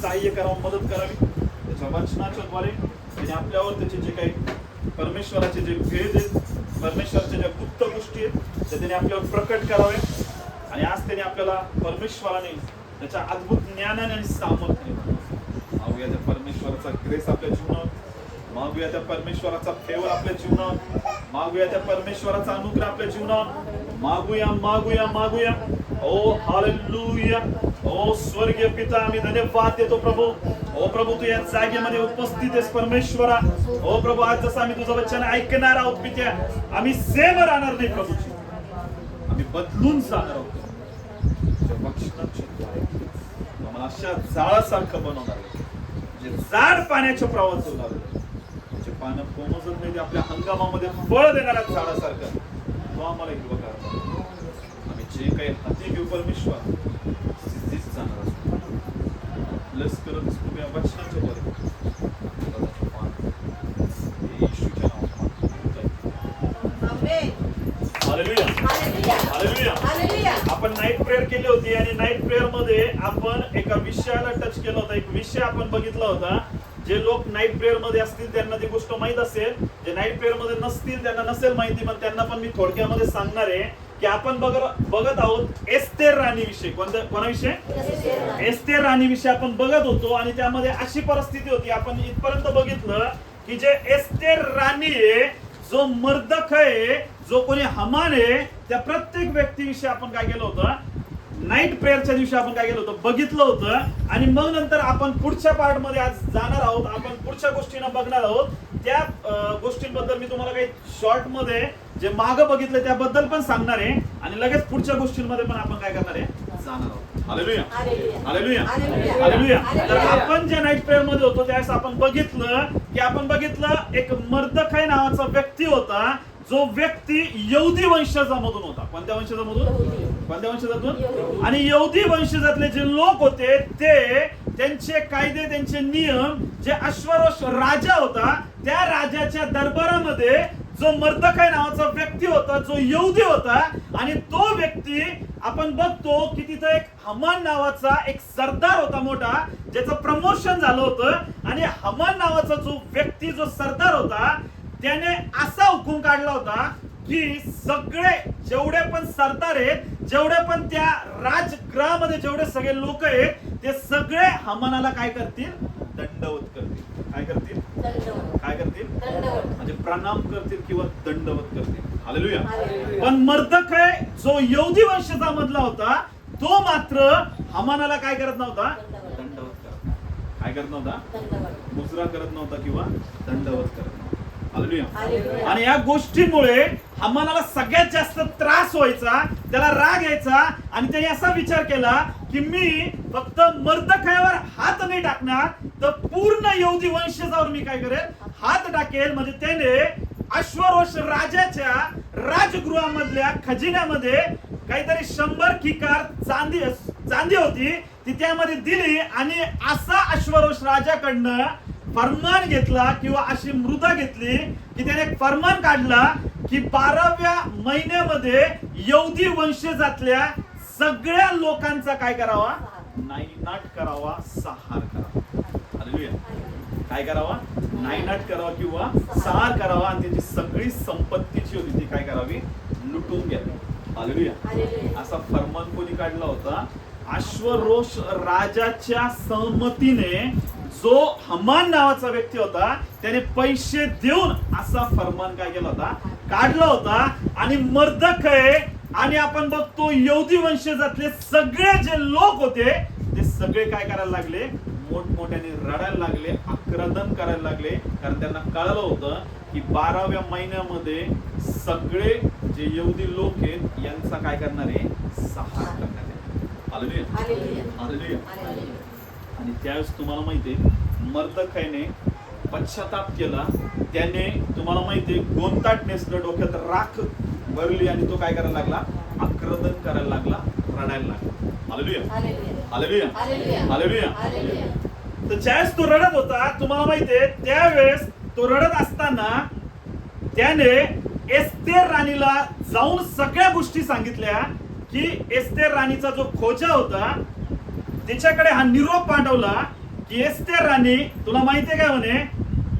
सहाय्य करावं, मदत करावी. त्याच्या वचनाच्या द्वारे त्याने आपल्यावर त्याचे जे काही परमेश्वराचे जे भेद आहेत, परमेश्वराच्या ज्या गुप्त गोष्टी आहेत त्या त्याने आपल्यावर प्रकट करावे. आणि आज त्याने आपल्याला परमेश्वराने त्याच्या अद्भुत ज्ञानाने आणि सामर्थ्याने मागूया त्या परमेश्वराचा ग्रेस आपल्या जीवनात, मागूया त्या परमेश्वराचा फेवर आपल्या जीवनात, मागूया त्या परमेश्वराचा अनुग्रह आपल्या जीवनात, मागूया मागूया मागूया. ओ हालेलुया. ओ स्वर्गीय पिता, आम्ही धन्यवाद देतो प्रभू. ओ प्रभू, तू या जागेमध्ये उपस्थित आहेस परमेश्वरा. ओ प्रभू, आज जसं आम्ही तुझं वचन ऐकणार आहोत पित्या, आम्ही सेम राहणार नाही प्रभूची, आम्ही बदलून जाणार आहोत. आम्हाला अशा जाळासारखं बनवणार, जे जाड पाण्याच्या प्रवास होणार, जे पानं कोमजत नाही ते आपल्या हंगामामध्ये फळ देणाऱ्या झाडासारखं तो आम्हाला हिरवगार. आम्ही जे काही हाती घेऊ परमेश्वर सिद्धीच जाणार असतो. लस करत असतो या वचनाच्या वर येशूच्या नावात. Hallelujah, hallelujah, hallelujah. आपण नाईट प्रेयर केली होती आणि नाईट प्रेयर मध्ये आपण एका विषयाला टच केला होता. एक विषय आपण बघितला होता. जे लोक नाईट प्रेयर मध्ये असतील त्यांना ती गोष्ट माहित असेल, जे नाईट प्रेयर मध्ये नसतील त्यांना नसेल माहिती, पण त्यांना पण मी थोडक्यामध्ये सांगणार आहे की आपण बघत आहोत एस्तेर राणी विषय. कोणाविषयी? एस्तेर राणी विषय आपण बघत होतो. आणि त्यामध्ये अशी परिस्थिती होती, आपण इथपर्यंत बघितलं की जे एस्तेर राणी आहे, जो मर्दखय, जो कोणी हमान आहे, त्या प्रत्येक व्यक्तीविषयी आपण काय केलं होतं, नाईट प्रेयरच्या दिवशी आपण काय केलं होतं, बघितलं होतं. आणि मग नंतर आपण पुढच्या पार्ट मध्ये आज जाणार आहोत. आपण पुढच्या गोष्टींना बघणार आहोत. त्या गोष्टींबद्दल मी तुम्हाला काही शॉर्ट मध्ये जे मागं बघितलं त्याबद्दल पण सांगणार आहे. आणि लगेच पुढच्या गोष्टींमध्ये पण आपण काय करणार आहे, जाणार आहोत. Hallelujah, hallelujah, hallelujah. तर आपण ज्या नाईट प्रेयर मध्ये होतो त्यावेळेस आपण बघितलं एक मर्दखय नावाचा व्यक्ती होता, जो व्यक्ती यहुदी वंशजामधून होता. कोणत्या वंशजातून? आणि यहुदी वंशजातले जे लोक होते ते त्यांचे कायदे, त्यांचे नियम, जे अश्वरोष राजा होता त्या राजाच्या दरबारामध्ये जो मर्दखय नावाचा व्यक्ती होता, जो यहुदी होता, आणि तो व्यक्ती आपण बघतो की तिथं एक हमान नावाचा एक सरदार होता मोठा, ज्याचं प्रमोशन झालं होतं. आणि हमान नावाचा जो व्यक्ती, जो सरदार होता, त्याने असा हुकूम काढला होता की सगळे जेवढे पण सरदार आहेत, जेवढे पण त्या राजगृहामध्ये जेवढे सगळे लोक आहेत, ते सगळे हमानाला काय करतील, दंडवत करतील. काय करतील? काय करतील? म्हणजे प्रणाम करतील किंवा दंडवत करतील. हालेलुया. पण मर्दखय जो यहुदी वंशजामधला होता, तो मात्र हमानाला काय करत नव्हता, दंडवत करत. काय करत नव्हता? मुजरा करत नव्हता किंवा दंडवत करत नव्हता. हालेलुया. आणि या गोष्टीमुळे हमानाला सगळ्यात जास्त त्रास व्हायचा, त्याला राग यायचा. आणि त्याने असा विचार केला की मी फक्त मर्दखयावर हात नाही टाकणार, तर पूर्ण यहुदी वंशजावर मी काय करेल, हात टाकेल. म्हणजे त्याने अश्वरोष राजाच्या राजगृहामधल्या खजिन्यामध्ये काहीतरी 100 किकार चांदी होती, ती त्यामध्ये दिली. आणि असा अश्वरोष राजाकडनं फरमान घेतला किंवा अशी मृदा घेतली की त्याने एक फरमान काढला की 12व्या महिन्यामध्ये यहुदी वंशजातल्या सगळ्या लोकांचा काय करावा, नाईनाट करावा, संहार करावा. हालेलुया. काय करावा? नाईनाट करावा किंवा संहार करावा. आणि त्याची सगळी संपत्ती जी होती ती काय करावी, लुटून घ्यावी. हालेलुया. असा फरमान कोणी काढला होता? अश्वरोष राजाच्या सहमतीने जो हमान नावाचा व्यक्ती होता, त्याने पैसे देऊन असा फरमान काय केला होता, काढला होता. आणि मर्दखय आणि आपण बघतो यहुदी वंशजातले सगळे जे लोक होते ते सगळे काय करायला लागले, मोठमोठ्याने रडायला लागले, आक्रंदन करायला लागले. कारण त्यांना कळलं होतं की 12व्या महिन्यामध्ये सगळे जे यहुदी लोक आहेत यांचा काय करणार आहे, संहार करणार आहे. Hallelujah, hallelujah. आणि त्यावेळेस तुम्हाला माहितीये मर्दखयने पश्चाताप केला. त्याने तुम्हाला माहितीये गोंताट नेसलं, डोक्यात राख भरली आणि तो काय करायला लागला, आक्रंदन करायला लागला, रडायला लागला. Hallelujah, hallelujah, hallelujah. तर ज्यावेळेस तो रडत होता, तुम्हाला माहितीये त्यावेळेस तो रडत असताना त्याने एस्तेर राणीला जाऊन सगळ्या गोष्टी सांगितल्या की एस्तेर राणीचा जो खोजा होता त्याच्याकडे हा निरोप पाठवला की एस्तेर राणी तुला माहितीये काय म्हणे,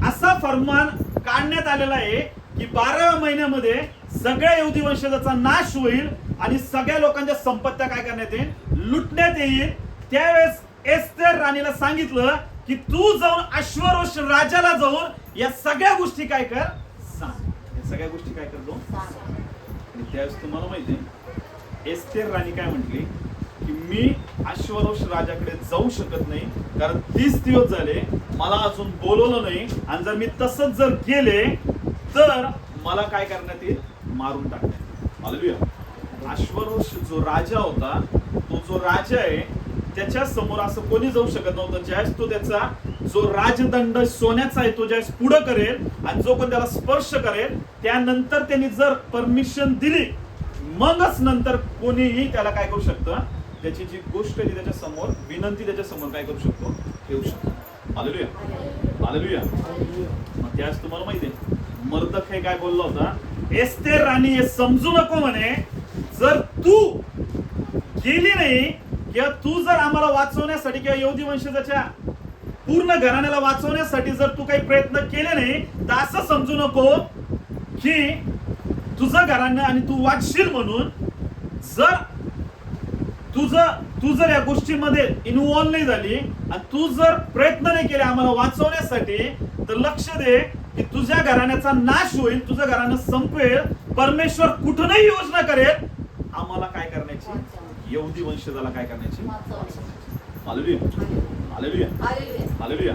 असा फरमान काढण्यात आलेला आहे की 12व्या महिन्यामध्ये सगळ्या यहुदी वंशजाचा नाश होईल आणि सगळ्या लोकांच्या संपत्त्या काय करण्यात येईल, लुटण्यात येईल. त्यावेळेस एस्तेर राणीला सांगितलं की तू जाऊन अश्वरोष राजाला जाऊन या सगळ्या गोष्टी काय कर, सांग. या सगळ्या गोष्टी काय करतो. आणि त्यावेळेस तुम्हाला माहितीये एस्तेर राणी काय म्हटली की मी अश्वरोष राजाकडे जाऊ शकत नाही, कारण 30 दिवस झाले मला अजून बोलवलं नाही, आणि जर मी तसंच जर गेले तर मला काय करण्यात येईल, मारून टाकण्यात येईल. हालेलुया. अश्वरोष जो राजा होता, तो जो राजा आहे त्याच्या समोर असं कोणी जाऊ शकत नव्हतं. ज्यावेळेस तो त्याचा जो राजदंड सोन्याचा आहे तो ज्यावेळेस पुढे करेल आणि जो कोण त्याला स्पर्श करेल त्यानंतर त्यांनी जर परमिशन दिली मगच नंतर कोणीही त्याला काय करू शकतं, त्याची जी गोष्ट आहे त्याच्या समोर विनंती त्याच्या समोर काय करू शकतो, ठेवू शकतो. हालेलुया. हालेलुया. मग त्यावेळेस तुम्हाला माहितीये मर्दखै काय बोलला होता, एस्तेर राणी हे समजू नको म्हणे, जर तू गेली नाही किंवा तू जर आम्हाला वाचवण्यासाठी किंवा यहुदी वंशजाच्या पूर्ण घराण्याला वाचवण्यासाठी जर तू काही प्रयत्न केले नाही तर असं समजू नको की तुझं घराणं आणि तू वाचशील म्हणून. जर तू जर या गोष्टीमध्ये इन्व्हॉल्व नाही झाली आणि तू जर प्रयत्न नाही केले आम्हाला वाचवण्यासाठी तर लक्ष दे की तुझ्या घराण्याचा नाश होईल, तुझं घराणं संपेल. परमेश्वर कुठूनही योजना करेल आम्हाला काय करण्याची, यहुदी वंशजाला काय करण्याची. हालेलुया. हालेलुया. हालेलुया.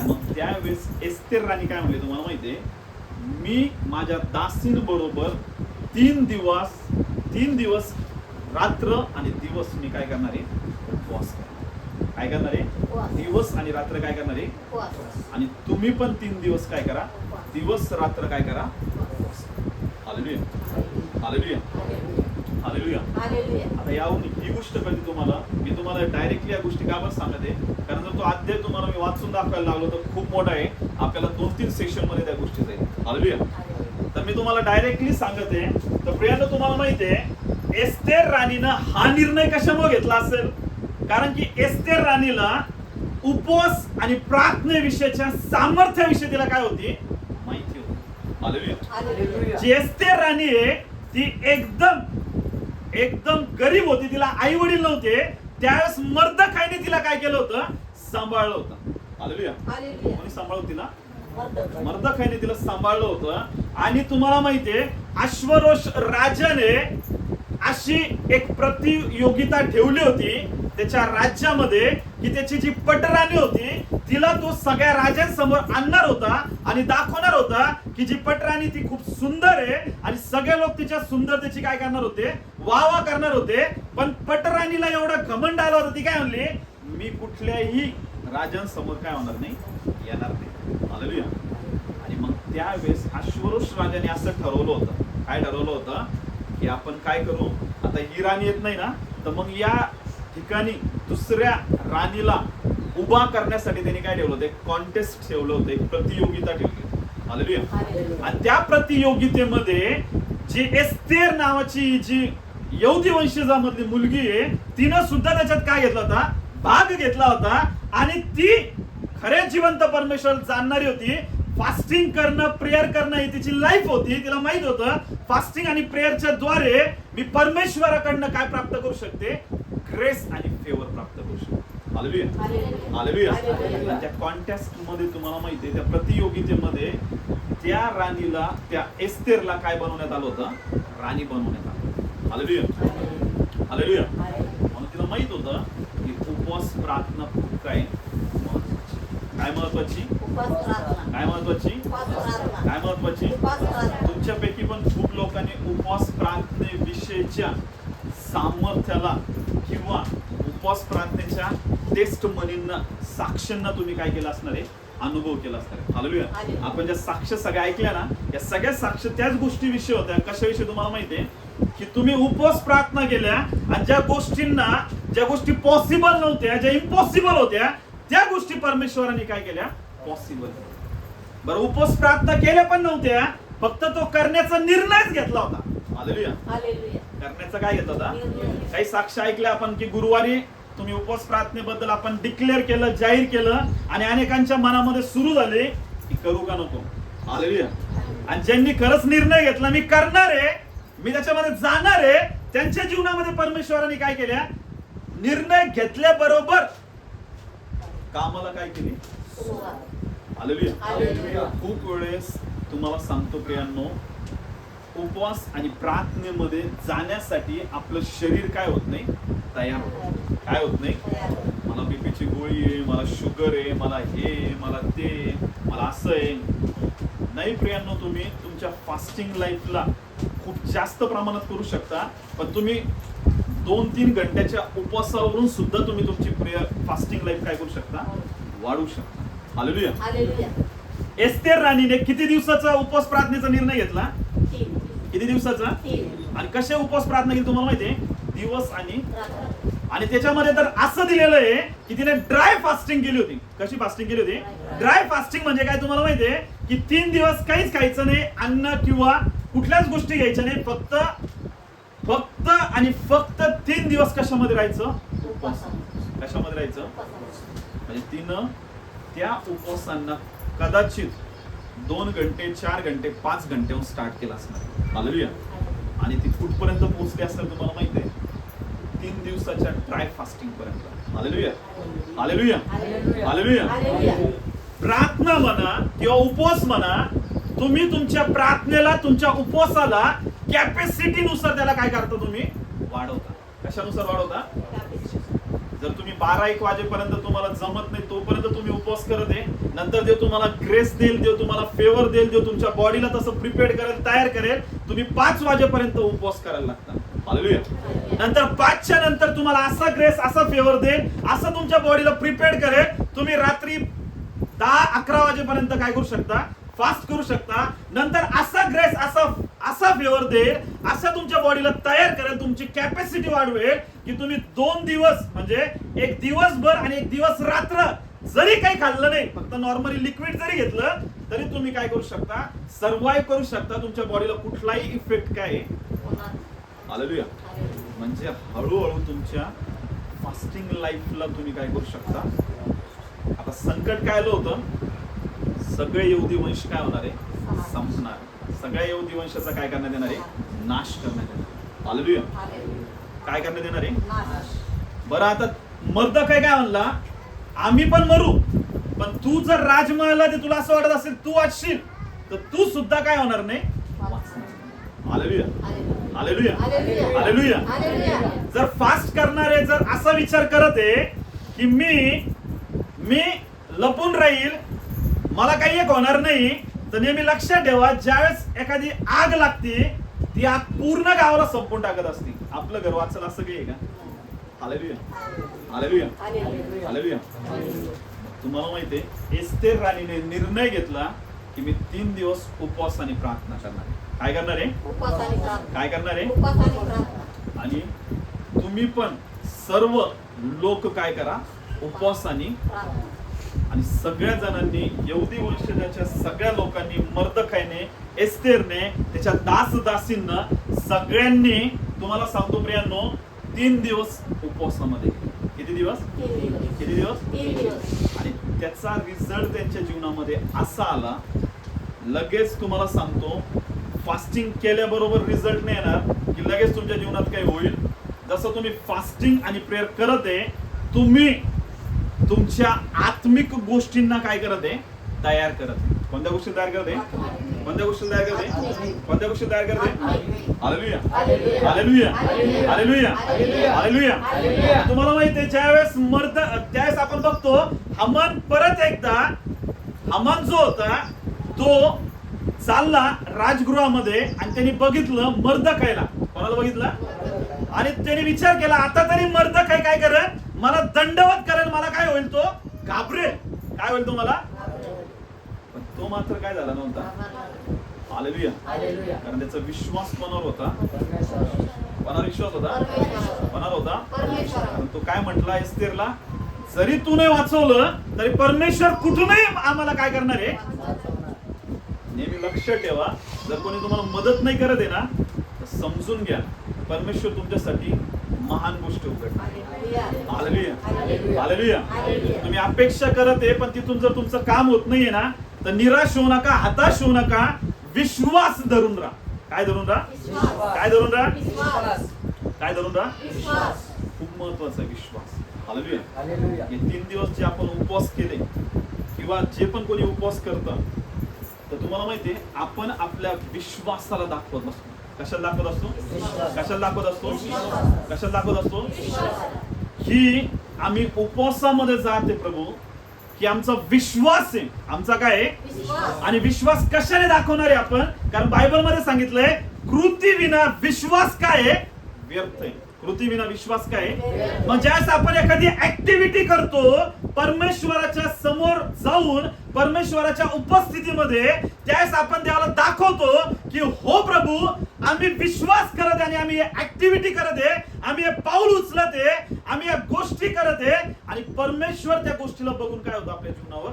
मग त्यावेळेस एस्तेर राणी काय म्हणली तुम्हाला माहितीये, मी माझ्या दासींबरोबर 3 दिवस रात्र आणि दिवस मी काय करणार आहे, उपवास करणार. काय करणार आहे, दिवस आणि रात्र काय करणार आहे, आणि तुम्ही पण 3 दिवस काय करा, दिवस रात्र काय करा. हालेलुया. हालेलुया. हालेलुया. आता यावरून ही गोष्ट कळली तुम्हाला. मी तुम्हाला डायरेक्टली या गोष्टी का बरं सांगत आहे, कारण जर तो अध्याय तुम्हाला मी वाचून दाखवायला लागलो तर खूप मोठा आहे, आपल्याला 2-3 सेक्शन मध्ये त्या गोष्टी जाईल. हालेलुया. तर मी तुम्हाला डायरेक्टली सांगत आहे. तर प्रियांनो तुम्हाला माहिती आहे एस्तेर राणीनं हा निर्णय कशामुळे घेतला असेल, कारण की एस्तेर राणीला उपवास आणि प्रार्थनेविषयीच्या सामर्थ्याविषयी तिला काय होती, माहिती होती. हालेलुया. जी एस्तेर राणी आहे ती एकदम गरीब होती, तिला आई वडील नव्हते. त्यावेळेस मर्दखाईने तिला काय केलं होतं, सांभाळलं होतं. हालेलुया. कोणी सांभाळलं तिला, मर्दखाईने तिला सांभाळलं होतं. आणि तुम्हाला माहितीये अश्वरोष राजाने अशी एक प्रतियोगिता ठेवली होती त्याच्या राज्यामध्ये की त्याची जी पटराणी होती तिला तो सगळ्या राजांसमोर आणणार होता आणि दाखवणार होता की जी पटराणी ती खूप सुंदर आहे आणि सगळे लोक तिच्या सुंदरतेची काय करणार होते, वाह करणार होते. पण पटराणीला एवढा घमंड आला होता, ती काय म्हणली, मी कुठल्याही राजांसमोर काय होणार नाही, येणार नाही. हालेलुया. आणि मग त्यावेळेस अश्वरोष राजाने असं ठरवलं होतं, काय ठरवलं होतं की आपण काय करू, आता ही राणी येत नाही ना, तर मग या ठिकाणी दुसऱ्या राणीला उभा करण्यासाठी त्यांनी काय ठेवलं होतं, एक कॉन्टेस्ट ठेवलं होतं, एक प्रतियोगिता ठेवली. हालेलुया. आणि त्या प्रतियोगितेमध्ये जी एस्तेर नावाची जी यहुदी वंशजामधली मुलगी आहे तिनं सुद्धा त्याच्यात काय घेतला होता, भाग घेतला होता. आणि ती खरे जिवंत परमेश्वर जाणणारी होती. फास्टिंग करणं, प्रेयर करणं ही तिची लाईफ होती. तिला माहित होतं फास्टिंग आणि प्रेयरच्या द्वारे मी परमेश्वराकडनं काय प्राप्त करू शकते, ग्रेस आणि फेवर प्राप्त करू शकते. हालेलुया. हालेलुया. त्या कॉन्टेस्ट मध्ये तुम्हाला माहिती आहे, त्या प्रतियोगितेमध्ये त्या राणीला, त्या एस्तेरला काय बनवण्यात आलं होतं, राणी बनवण्यात आलं. हालेलुया. हालेलुया. म्हणून तिला माहित होतं की उपवास प्रार्थना खूप काय महत्वाची, काय महत्वाची. तुमच्यापैकी पण खूप लोकांनी उपवास प्रार्थनेविषयीच्या सामर्थ्याला किंवा उपवास प्रार्थनेच्या टेस्ट मनींना, साक्षांना तुम्ही काय केलं असणार आहे, अनुभव केला असणार आहे. हालेलुया. आपण ज्या साक्ष सगळ्या ऐकल्या ना, या सगळ्या साक्ष त्याच गोष्टीविषयी होत्या. कशाविषयी तुम्हाला माहिती आहे की तुम्ही उपवास प्रार्थना केल्या आणि ज्या गोष्टी पॉसिबल नव्हत्या, ज्या इम्पॉसिबल होत्या, त्या गोष्टी परमेश्वराने काय केल्या, पॉसिबल. बरं, उपवास प्रार्थना केल्या पण नव्हत्या, फक्त तो करण्याचा निर्णयच घेतला होता. हालेलुया. करण्याचा काय घेतला होता. काही साक्ष ऐकल्या आपण की गुरुवारी तुम्ही उपवास प्रार्थनेबद्दल आपण डिक्लेअर केलं, जाहीर केलं आणि अनेकांच्या मनामध्ये सुरू झाले की करू का नको. हालेलुया. आणि ज्यांनी खरंच निर्णय घेतला मी करणार आहे, मी त्याच्यामध्ये जाणार आहे, त्यांच्या जीवनामध्ये परमेश्वराने काय केल्या, निर्णय घेतल्याबरोबर कामाला काय केली. हालेलुया. खूप वेळेस तुम्हाला सांगतो प्रियांनो, उपवास आणि प्रार्थनेमध्ये जाण्यासाठी आपलं शरीर काय होत नाही, तयार होत. काय होत नाही, मला बीपीची गोळी आहे, मला शुगर आहे, मला हे, मला ते, मला असं आहे. नाही प्रियांनो, तुम्ही तुमच्या फास्टिंग लाईफला खूप जास्त प्रमाणात करू शकता, पण तुम्ही 2-3 घंट्याच्या उपवासावरून सुद्धा तुम्ही तुमची फास्टिंग लाईफ काय करू शकता, वाढवू शकता. हालेलुया. एस्तेर राणीने किती दिवसाचा उपवास प्रार्थनेचा निर्णय घेतला, किती दिवसाचा, आणि कसे उपवास प्रार्थना केली तुम्हाला माहितीये, दिवस आणि त्याच्यामध्ये तर असं दिलेलं आहे की तिने ड्राय फास्टिंग केली होती. कशी फास्टिंग केली होती, ड्राय फास्टिंग. म्हणजे काय तुम्हाला माहितीये की 3 दिवस काहीच खायचं नाही, अन्न किंवा कुठल्याच गोष्टी घ्यायच्या नाही, फक्त आणि फक्त 3 दिवस कशामध्ये राहायचं, कशामध्ये राहायचं. म्हणजे तिनं त्या उपवासांना कदाचित 2 घंटे, 4 घंटे, 5 घंट्याहून स्टार्ट केला असणार. हालेलुया. आणि ती कुठपर्यंत पोहोचली असेल तुम्हाला माहिती आहे, 3 दिवसाच्या ड्राय फास्टिंग पर्यंत. हालेलुया. हालेलुया. हालेलुया. प्रार्थना म्हणा किंवा उपवास म्हणा, तुम्ही तुमच्या प्रार्थनेला, तुमच्या उपवासाला कॅपॅसिटीनुसार त्याला काय करता, तुम्ही वाढवता. कशानुसार वाढवता. जर तुम्ही 12-1 वाजेपर्यंत तुम्हाला जमत नाही तोपर्यंत तुम्ही उपवास करत आहे, नंतर देव तुम्हाला ग्रेस देईल, देव तुम्हाला फेवर देईल, देव तुमच्या बॉडीला तसं प्रिपेअर करेल, तयार करेल, तुम्ही 5 वाजेपर्यंत उपवास करायला लागता. हालेलुया. नंतर 5च्या नंतर तुम्हाला असा ग्रेस, असा फेवर देईल, असं तुमच्या बॉडीला प्रिपेअर करेल, तुम्ही रात्री 10-11 वाजेपर्यंत काय करू शकता, फास्ट करू शकता. नंतर असा ग्रेस, असा फेवर देईल, असं तुमच्या बॉडीला तयार करेल, तुमची कॅपॅसिटी वाढवेल की तुम्ही 2 दिवस म्हणजे 1 दिवसभर आणि 1 दिवस रात्र जरी काही खाल्लं नाही, फक्त नॉर्मली लिक्विड जरी घेतलं तरी तुम्ही काय करू शकता, सर्व्हाइव्ह करू शकता. तुमच्या बॉडीला कुठलाही इफेक्ट काय हालेलुया. म्हणजे हळूहळू तुमच्या फास्टिंग लाईफला तुम्ही काय करू शकता. आता संकट काय आलं होतं, सगळे यहुदी वंश काय होणार आहे, संपणार. सगळ्या यहुदी वंशाचा काय करण्यात येणार आहे, नाश करण्यात येणार. हालेलुया. काय करण्यात येणार आहे. बरं, आता मर्दकाय काय म्हणला, आम्ही पण मरू, पण तू जर राजमहाला ते तुला असं वाटत असेल तू वाचशील तर तू सुद्धा काय होणार नाही. हालेलुया. हालेलुया. हालेलुया. जर फास्ट करणारे जर असा विचार करत आहे की मी लपून राहील, मला काही एक होणार नाही, तर नेहमी लक्षात ठेवा, ज्यावेळेस एखादी आग लागते ती आग पूर्ण गावाला संपून टाकत असते. आपलं घर वाचलं असं काही आहे का. हालेलुया. हालेलुया. हालेलुया. तुम्हाला माहितीये एस्तेर राणीने निर्णय घेतला की मी 3 दिवस उपवास आणि प्रार्थना करणार. काय करणार आहे, काय करणार आहे. आणि तुम्ही पण सर्व लोक काय करा, उपवास आणि सगळ्या जणांनी, यहुदी वंशजाच्या सगळ्या लोकांनी, मर्दकायने, एस्तेरने, त्याच्या दासदासींना, सगळ्यांनी तुम्हाला सांगतो प्रियांनो 3 दिवस उपवासामध्ये. किती दिवस, किती दिवस. आणि त्याचा रिझल्ट त्यांच्या जीवनामध्ये असा आला, लगेच तुम्हाला सांगतो, फास्टिंग केल्याबरोबर रिझल्ट नाही येणार की लगेच तुमच्या जीवनात काही होईल. जसं तुम्ही फास्टिंग आणि प्रेयर करत आहे, तुम्ही तुमच्या आत्मिक गोष्टींना काय करत आहे, तयार करत आहे. कोणत्या गोष्टी तयार करत आहे, कोणत्या गोष्टी तयार करत आहे, कोणत्या गोष्टी तयार करत आहे. हालेलुया. हालेलुया. हालेलुया. हालेलुया. तुम्हाला माहिती आहे, त्यावेळेस आपण बघतो हमान परत एकदा, हमान जो होता तो चालला राजगृहामध्ये आणि त्यांनी बघितलं मर्दकायला. कोणाला बघितलं, आणि त्यांनी विचार केला आता तरी मर्दकाय काय करेल, मला दंडवत करेल, मला काय होईल, तो घाबरेल, काय होईल तो मला. पण तो मात्र काय झाला नव्हता. हालेलुया. कारण त्याचा विश्वास कोणावर होता, कोणावर विश्वास होता, कोणावर होता. कारण तो काय म्हटला एस्तेरला, जरी तू नाही वाचवलं तरी परमेश्वर कुठूनही आम्हाला काय करणार आहे. नेहमी लक्ष ठेवा, जर कोणी तुम्हाला मदत नाही करत आहे ना तर समजून घ्या, परमेश्वर तुमच्यासाठी महान गोष्ट उघडणार. Hallelujah, hallelujah. तुम्ही अपेक्षा करत आहे, पण तिथून जर तुमचं काम होत नाहीये ना, तर निराश होऊ नका, हताश होऊ नका, विश्वास धरून राहा. काय धरून राहा? काय धरून राहा? काय धरून राहा? खूप महत्वाचा विश्वास. हालेलुया. हे 3 दिवस जे आपण उपवास केले किंवा जे पण कोणी उपवास करतं, तर तुम्हाला माहितीये आपण आपल्या विश्वासाला दाखवत असतो. कशाला दाखवत असतो? कशाला दाखवत असतो? कशाला दाखवत असतो? ही आम्ही उपवासामध्ये जाते प्रभू, की आमचा विश्वास आहे. आमचा काय आहे? आणि विश्वास कशाने दाखवणार आहे आपण? कारण बायबल मध्ये सांगितलंय कृती विना विश्वास काय आहे? व्यर्थ आहे. कृती विना विश्वास काय आहे? मग ज्यावेळेस आपण एखादी ऍक्टिव्हिटी करतो परमेश्वराच्या समोर जाऊन, परमेश्वराच्या उपस्थितीमध्ये, त्यावेळेस आपण देवाला दाखवतो की हो प्रभू, आम्ही विश्वास करत आहे आणि आम्ही ऍक्टिव्हिटी करत आहे, आम्ही हे पाऊल उचलत आहे, आम्ही या गोष्टी करत आहे, आणि परमेश्वर त्या गोष्टीला बघून काय होतं? आपल्या जीवनावर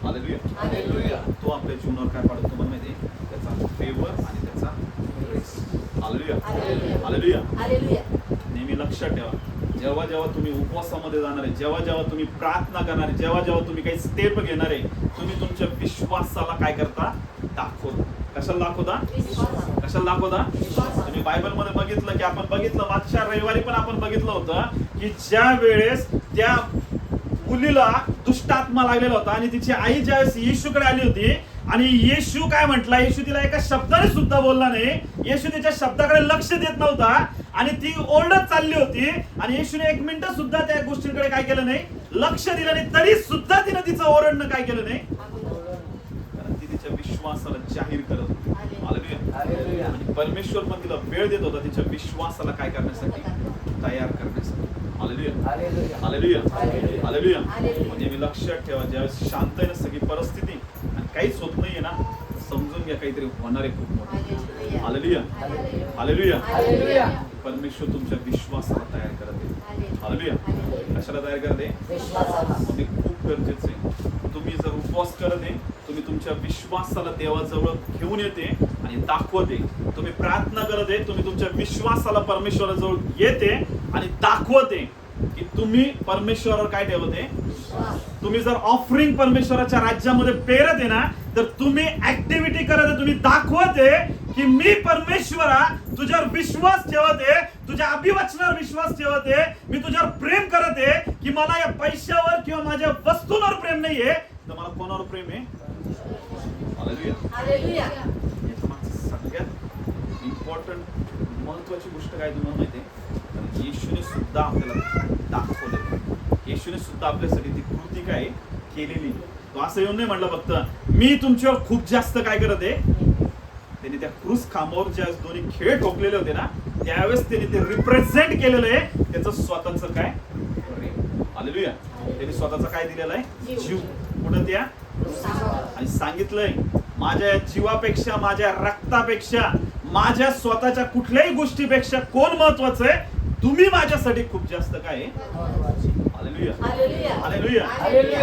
हालेलुया. तो आपल्या जीवनावर काय पाडतो तुम्हाला माहिती आहे? त्याचा फेवर आणि त्याचा ग्रेस. Hallelujah, hallelujah. नेहमी लक्षात ठेवा, जेव्हा जेव्हा तुम्ही उपवासामध्ये जाणार आहे, जेव्हा जेव्हा तुम्ही प्रार्थना करणार आहे, जेव्हा जेव्हा तुम्ही काही स्टेप घेणार आहे, तुम्ही तुमच्या विश्वासाला काय करता? दाखवता. कशाला दाखवता? कशाला दाखवता? तुम्ही बायबल मध्ये बघितलं की आपण बघितलं मागच्या रविवारी पण आपण बघितलं होतं की ज्या वेळेस त्या मुलीला दुष्ट आत्मा लागलेला होता आणि तिची आई ज्यावेळेस येशूकडे आली होती, आणि येशू काय म्हटला? येशू तिला एका शब्दाने सुद्धा बोलला नाही. येशू तिच्या शब्दाकडे लक्ष देत नव्हता आणि ती ओरडत चालली होती, आणि येशूने 1 मिनिट सुद्धा त्या गोष्टींकडे काय केलं नाही? लक्ष दिलं नाही. तरी सुद्धा तिने तिचं ओरडणं काय केलं नाही? कारण ती तिच्या विश्वासाला जाहीर करत होती. हालेलुया. आणि परमेश्वर पण तिला वेळ देत होता तिच्या विश्वासाला काय करण्यासाठी? तयार करण्यासाठी. Hallelujah, hallelujah, hallelujah. म्हणजे मी लक्षात ठेवा, ज्यावेळेस शांत आहे ना सगळी परिस्थिती आणि काहीच होत नाहीये ना, समजून घ्या काहीतरी होणार आहे खूप मोठं. Hallelujah, hallelujah. परमेश्वर तुमच्या विश्वासाला तयार करत आहे. हालेलुया. कशाला तयार करते? म्हणजे खूप गरजेचं आहे. तुम्ही जर उपवास करत आहे, तुम्ही तुमच्या विश्वासाला देवाजवळ घेऊन येते आणि दाखवते. तुम्ही प्रार्थना करत आहे, तुम्ही तुमच्या विश्वासाला परमेश्वराजवळ येते आणि दाखवते की तुम्ही परमेश्वरावर काय ठेवते. तुम्ही जर ऑफरिंग परमेश्वराच्या राज्यामध्ये पेरत आहे ना, तर तुम्ही ऍक्टिव्हिटी करत आहे, तुम्ही दाखवते की मी परमेश्वरा तुझ्यावर विश्वास ठेवते, तुझ्या अभिवचनावर विश्वास ठेवते, मी तुझ्यावर प्रेम करते, की मला या पैशावर किंवा माझ्या वस्तूंवर प्रेम नाहीये, तर मला कोणावर प्रेम आहे? हालेलुया. याच्या मागचं सगळ्यात इम्पॉर्टंट महत्वाची गोष्ट काय तुम्हाला माहिती आहे? येशूने सुद्धा आपल्याला दाखवलं, येशूने सुद्धा आपल्यासाठी ती कृती काय केलेली. तो असं येऊन नाही म्हणलं फक्त मी तुमच्यावर खूप जास्त काय करत आहे. त्यांनी त्या क्रूस खांबावर ज्यावेळेस दोन्ही खेळ ठोकलेले होते ना, त्यावेळेस त्यांनी ते रिप्रेझेंट केलेलं आहे त्याचं स्वतःचं काय प्रेम. हालेलुया. त्यांनी स्वतःचा काय दिलेला आहे? जीव. कुठं त्या? आणि सांगितलंय माझ्या जीवापेक्षा, माझ्या रक्तापेक्षा, माझ्या स्वतःच्या कुठल्याही गोष्टीपेक्षा कोण महत्वाचं आहे? तुम्ही माझ्यासाठी खूप जास्त काय आहे? Hallelujah, hallelujah,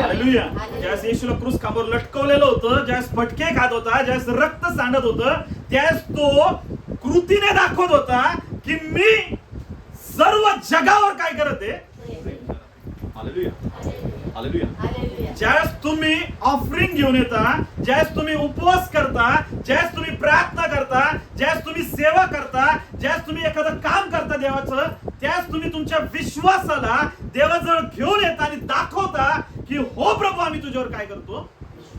hallelujah. ज्यावेळेस येशूला क्रूस खांबावर लटकवलेलं होतं, ज्यावेळेस फटके खात होता, ज्यावेळेस रक्त सांडत होतं, त्यावेळेस तो कृतीने दाखवत होता की मी सर्व जगावर काय करत आहे? Hallelujah, hallelujah. ज्यावेळेस तुम्ही ऑफरिंग घेऊन येता, ज्यावेळेस तुम्ही उपवास करता, ज्यावेळेस तुम्ही प्रार्थना करता, ज्यावेळेस तुम्ही सेवा करता, ज्यावेळेस तुम्ही एखादं काम करता देवाचं, त्यावेळेस तुम्ही तुमच्या विश्वासाला देवाजवळ घेऊन येता आणि दाखवता की हो प्रभू, आम्ही तुझ्यावर काय करतो?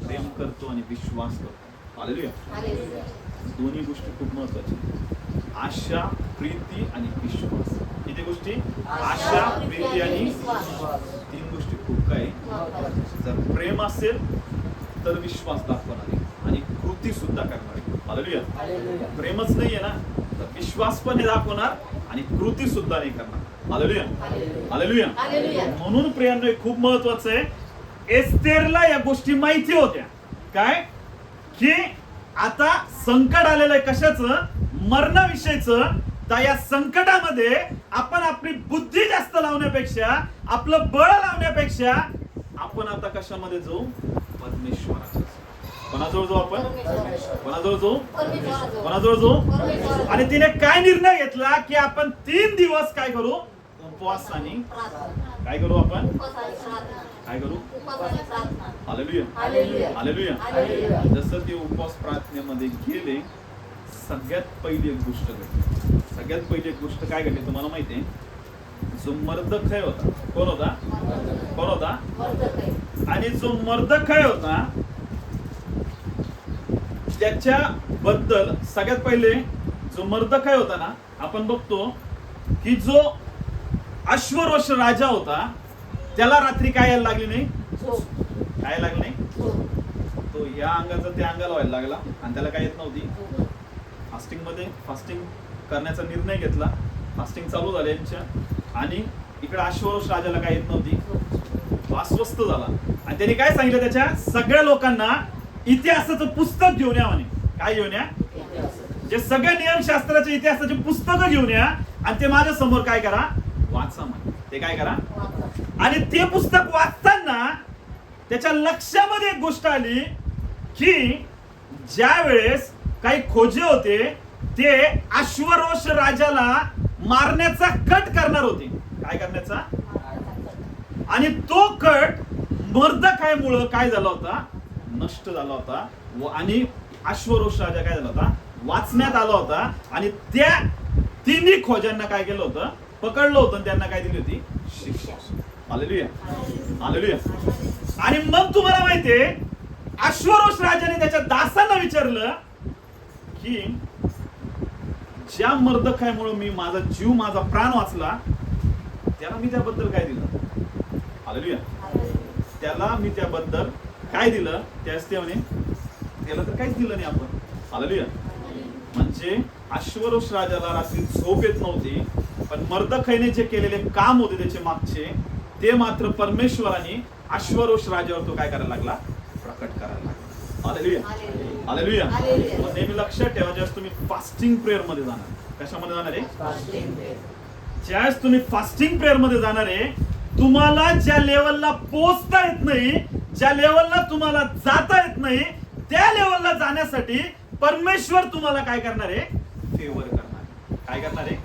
प्रेम करतो आणि विश्वास करतो. हालेलुया. दोन्ही गोष्टी खूप महत्वाच्या. आशा, प्रीती आणि विश्वास. किती गोष्टी? आशा, प्रीती आणि विश्वास. 3 गोष्टी खूप काय. जर प्रेम असेल तर विश्वास दाखवणार आणि कृती सुद्धा करणार. हालेलुया. प्रेमच नाहीये ना, तर विश्वास पण दाखवणार आणि कृती सुद्धा नाही करणार. Hallelujah, hallelujah. म्हणून प्रियांनो खूप महत्वाचं आहे. एस्तेरला या गोष्टी माहिती होत्या काय, की आता संकट आलेलं आहे. कशाचं? मरणाविषयीचं. तर या संकटामध्ये आपण आपली बुद्धी जास्त लावण्यापेक्षा, आपलं बळ लावण्यापेक्षा आपण आता कशामध्ये जाऊ? परमेश्वराच्या. कोणा कोणाजवळ जाऊ आपण? कोणाजवळ जाऊ? परमेश्वराजवळ. कोणाजवळ जाऊ? परमेश्वराजवळ. आणि तिने काय निर्णय घेतला की आपण 3 दिवस काय करू? उपवास आणि प्रार्थना. काय करू आपण? उपवास आणि प्रार्थना. काय करू? उपवास आणि प्रार्थना. Hallelujah, hallelujah. हालेलुया. हालेलुया. जसं ते उपवास प्रार्थनेमध्ये गेले, सगळ्यात पहिली एक गोष्ट घडली. सगळ्यात पहिली एक गोष्ट काय घडली तुम्हाला माहिती आहे? जो मर्दखय होता, कोण होता? कोण होता? मर्दखय. आणि जो मर्दखय होता त्याच्या बद्दल सगळ्यात पहिले जो मर्दखय होता ना, आपण बघतो की जो अश्वरोष राजा होता त्याला रात्री काय यायला लागली नाही? झोप. काय लागलं नाही? झोप. तो या अंगाचा त्या अंगाला व्हायला लागला आणि त्याला काय येत नव्हती? झोप. फास्टिंग करण्याचा निर्णय घेतला. फास्टिंग चालू झाले यांच्या आणि इकडे अश्वरोष राजाला काय येत नव्हती? तो अस्वस्थ झाला आणि त्याने काय सांगितलं त्याच्या सगळ्या लोकांना इतिहासाचं पुस्तक घेऊन या म्हणे. काय घेऊन या? जे सगळे नियमशास्त्राचे इतिहासाचे पुस्तकं घेऊन या आणि ते माझ्या समोर काय करा? वाचा म्हणे. ते काय करा? आणि ते पुस्तक वाचताना त्याच्या लक्षामध्ये एक गोष्ट आली की ज्या वेळेस काही खोजे होते ते अश्वरोष राजाला मारण्याचा कट करणार होते. काय करण्याचा? आणि तो कट मर्दखायमुळे काय झाला होता? नष्ट झाला होता. आणि अश्वरोष राजा काय झाला होता? वाचण्यात आला होता. आणि त्या 3 खोजांना काय केलं होतं? पकडलं होतं आणि त्यांना काय दिली होती? शिक्षा. Hallelujah, hallelujah. आणि मग तुम्हाला माहितीये अश्वरोष राजाने त्याच्या दासांना विचारलं की ज्या मर्दखायमुळे मी माझा जीव माझा प्राण वाचला त्याला मी त्याबद्दल काय दिलं? हालेलुया. त्याला मी त्याबद्दल काय दिलं? त्याच ते म्हणे त्याला तर काहीच दिलं नाही आपण. हालेलुया. म्हणजे अश्वरोष राजाला रात्री झोप येत नव्हती, पण मर्दखायने जे केलेले काम होते त्याचे मागचे ते मात्र परमेश्वराने अश्वरोष राजावर तो काय करायला लागला? प्रकट करायला लागला. Hallelujah, hallelujah. मग नेहमी लक्षात ठेवा, ज्यावेळेस तुम्ही फास्टिंग प्रेयर मध्ये जाणार, कशामध्ये जाणार आहे? ज्यावेळेस तुम्ही फास्टिंग प्रेयर मध्ये जाणार आहे, तुम्हाला ज्या लेवलला पोहोचता येत नाही, ज्या लेवलला तुम्हाला जाता येत नाही, त्या लेवलला जाण्यासाठी परमेश्वर तुम्हाला काय करणार आहे? फेवर करणार आहे. काय करणार आहे?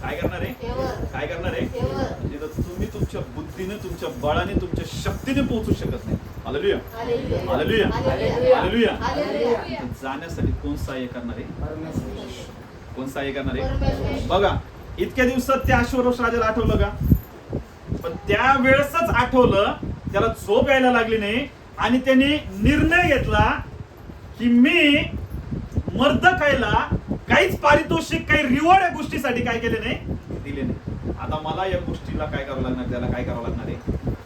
काय करणार आहे? काय करणार आहे? म्हणजे तुम्ही तुमच्या बुद्धीने, तुमच्या बळाने, तुमच्या शक्तीने पोहोचू शकत नाही. Hallelujah, hallelujah, hallelujah. जाण्यासाठी कोण सहाय्य करणार आहे? कोण सहाय्य करणार आहे? बघा, इतक्या दिवसात त्या अश्वरोष राजाला आठवलं का? पण त्या वेळेसच आठवलं, त्याला झोप यायला लागली नाही आणि त्यांनी निर्णय घेतला की मी मर्दखायला काहीच पारितोषिक, काही रिवॉर्ड या गोष्टीसाठी काय केले नाही? दिले नाही. आता मला या गोष्टीला काय करावं लागणार? त्याला काय करावं लागणार आहे?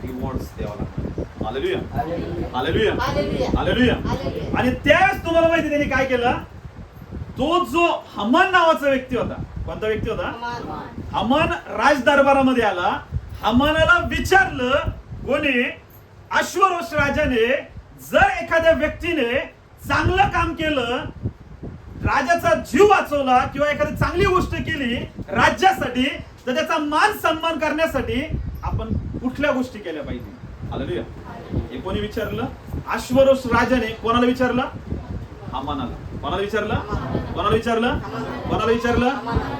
रिवॉर्ड्स द्यावा लागणार. Hallelujah, hallelujah, hallelujah. आणि त्यावेळेस तुम्हाला माहिती त्यांनी काय केलं? तो जो हमान नावाचा व्यक्ती होता, कोणता व्यक्ती होता? हमान राज दरबारामध्ये आला. हमानाला विचारलं कोणी? अश्वरोष राजाने जर एखाद्या व्यक्तीने चांगलं काम केलं, राजाचा जीव वाचवला किंवा एखादी चांगली गोष्ट केली राज्यासाठी, तर त्याचा मान सन्मान करण्यासाठी आपण कुठल्या गोष्टी केल्या पाहिजे? हालेलुया. हे कोणी विचारलं? अश्वरोष राजाने. कोणाला विचारलं? हमानाला. कोणाला विचारलं? कोणाला विचारलं? कोणाला विचारलं?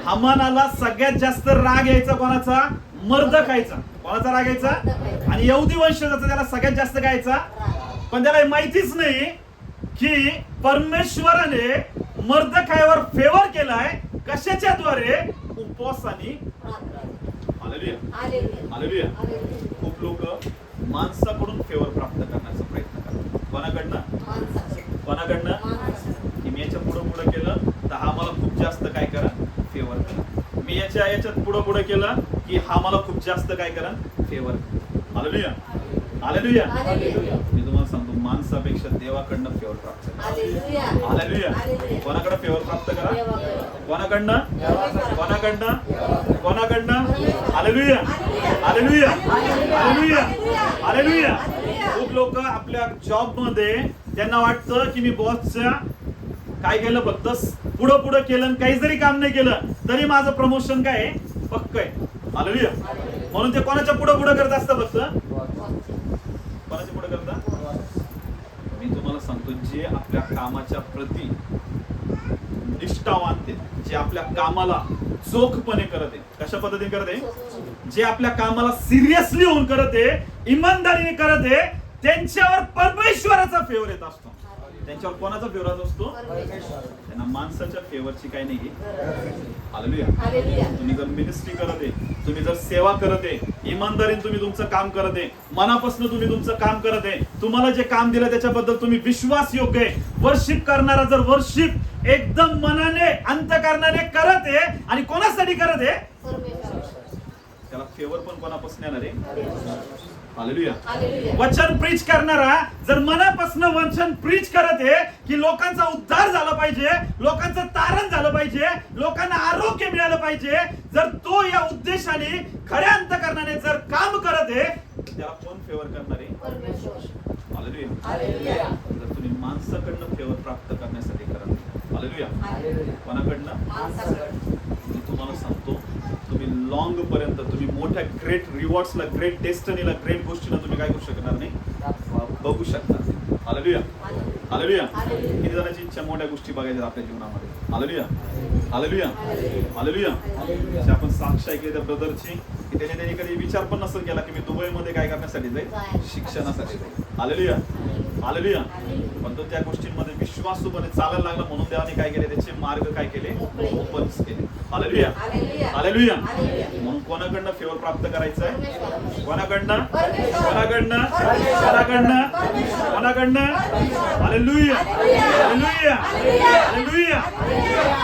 हमानाला सगळ्यात जास्त राग यायचा कोणाचा? मर्दखायचा. कोणाचा राग यायचा? आणि यहुदी वंशजाचा त्याला सगळ्यात जास्त काय यायचा? पण त्याला माहितीच नाही की परमेश्वराने मर्दखायवर फेवर केलाय. कशाच्या द्वारे? उपवासाने. Hallelujah, hallelujah. खूप लोक माणसाकडून फेवर प्राप्त करण्याचा प्रयत्न करतात. कोणाकडनं? कोणाकडनं? की मी याच्या पुढे केलं तर हा मला खूप जास्त काय करा? फेवर करा. मी याच्यात पुढे केलं की हा मला खूप जास्त काय करा? फेवर. Hallelujah, hallelujah. मी तुम्हाला सांगतो, माणसापेक्षा देवाकडनं फेवर प्राप्त करा. हालेलुया. कोणाकडे फेवर प्राप्त करा? कोणाकडनं? कोणाकडनं? कोणाकडनं? Hallelujah, hallelujah, hallelujah, hallelujah. खूप लोक आपल्या जॉब मध्ये त्यांना वाटतं की मी बॉसच्या काय केलं, फक्त पुढं केलं, काही जरी काम नाही केलं तरी माझं प्रमोशन काय आहे? पक्क आहे. हालेलुया. म्हणून ते कोणाच्या पुढं करत असतं? फक्त कोणाच्या पुढे करता? मी तुम्हाला सांगतो, जे आपल्या कामाच्या प्रती निष्ठावान ते, जे आपल्या कामाला चोखपणे करत आहे, कशा पद्धतीने करत आहे, जे आपल्या कामाला सिरियसली होऊन करत आहे, इमानदारीने करत आहे, त्यांच्यावर परमेश्वराचा फेवर येत असतो. त्यांच्यावर कोणाचा फेवर असतो? त्यांना माणसाच्या फेवरची काही नाही. हालेलुया. तुम्ही जर मिनिस्ट्री करत आहे, तुम्ही जर सेवा करत आहे, इमानदारीने तुम्ही तुमचं काम करत आहे, मनापासून तुम्ही तुमचं काम करत आहे, तुम्हाला जे काम दिलं त्याच्याबद्दल तुम्ही विश्वास योग्य आहे, वर्शिप करणारा जर वर्शिप एकदम मनाने अंतःकरणाने करत आहे आणि कोणासाठी करत आहे, त्याला फेवर पण कोणापासून येणार आहे? हालेलुया. वचन प्रीच करणारा जर मनापासून वचन प्रीच करत आहे की लोकांचा उद्धार झाला पाहिजे, लोकांचं तारण झालं पाहिजे, लोकांना आरोग्य मिळालं पाहिजे, जर तो या उद्देशाने खऱ्या अंतःकरणाने जर काम करत आहे, त्याला कोण फेवर करणार आहे? हालेलुया. जर तुम्ही माणसाकडनं फेवर प्राप्त करण्यासाठी करत, हालेलुया, कोणाकडनं? मी तुम्हाला सांगतो, तुम्ही लॉंग पर्यंत तुम्ही मोठ्या ग्रेट रिवॉर्ड्सला, ग्रेट डेस्टनीला, ग्रेट गोष्टीला तुम्ही काय करू शकणार नाही, बघू शकता. हालेलुया. हालेलुया. किती जणांची इच्छा मोठ्या गोष्टी बघायच्या आपल्या जीवनामध्ये? हालेलुया. हालेलुया. हालेलुया. आपण साक्ष ऐकली त्या ब्रदरची की त्याने कधी विचार पण नसेल केला की मी दुबईमध्ये काय करण्यासाठी जाईल, शिक्षणासाठी जाईल. हालेलुया. हालेलुया. पण तो त्या गोष्टींमध्ये विश्वासूपणे चालायला लागला, म्हणून देवाने काय केले, त्याचे मार्ग काय केले, ओपन केले. हालेलुया. हालेलुया. म्हणून कोणाकडनं फेवर प्राप्त करायचं आहे? कोणाकडनं? कोणाकडनं? कोणाकडनं? कोणाकडनं? हालेलुया. हालेलुया. हालेलुया.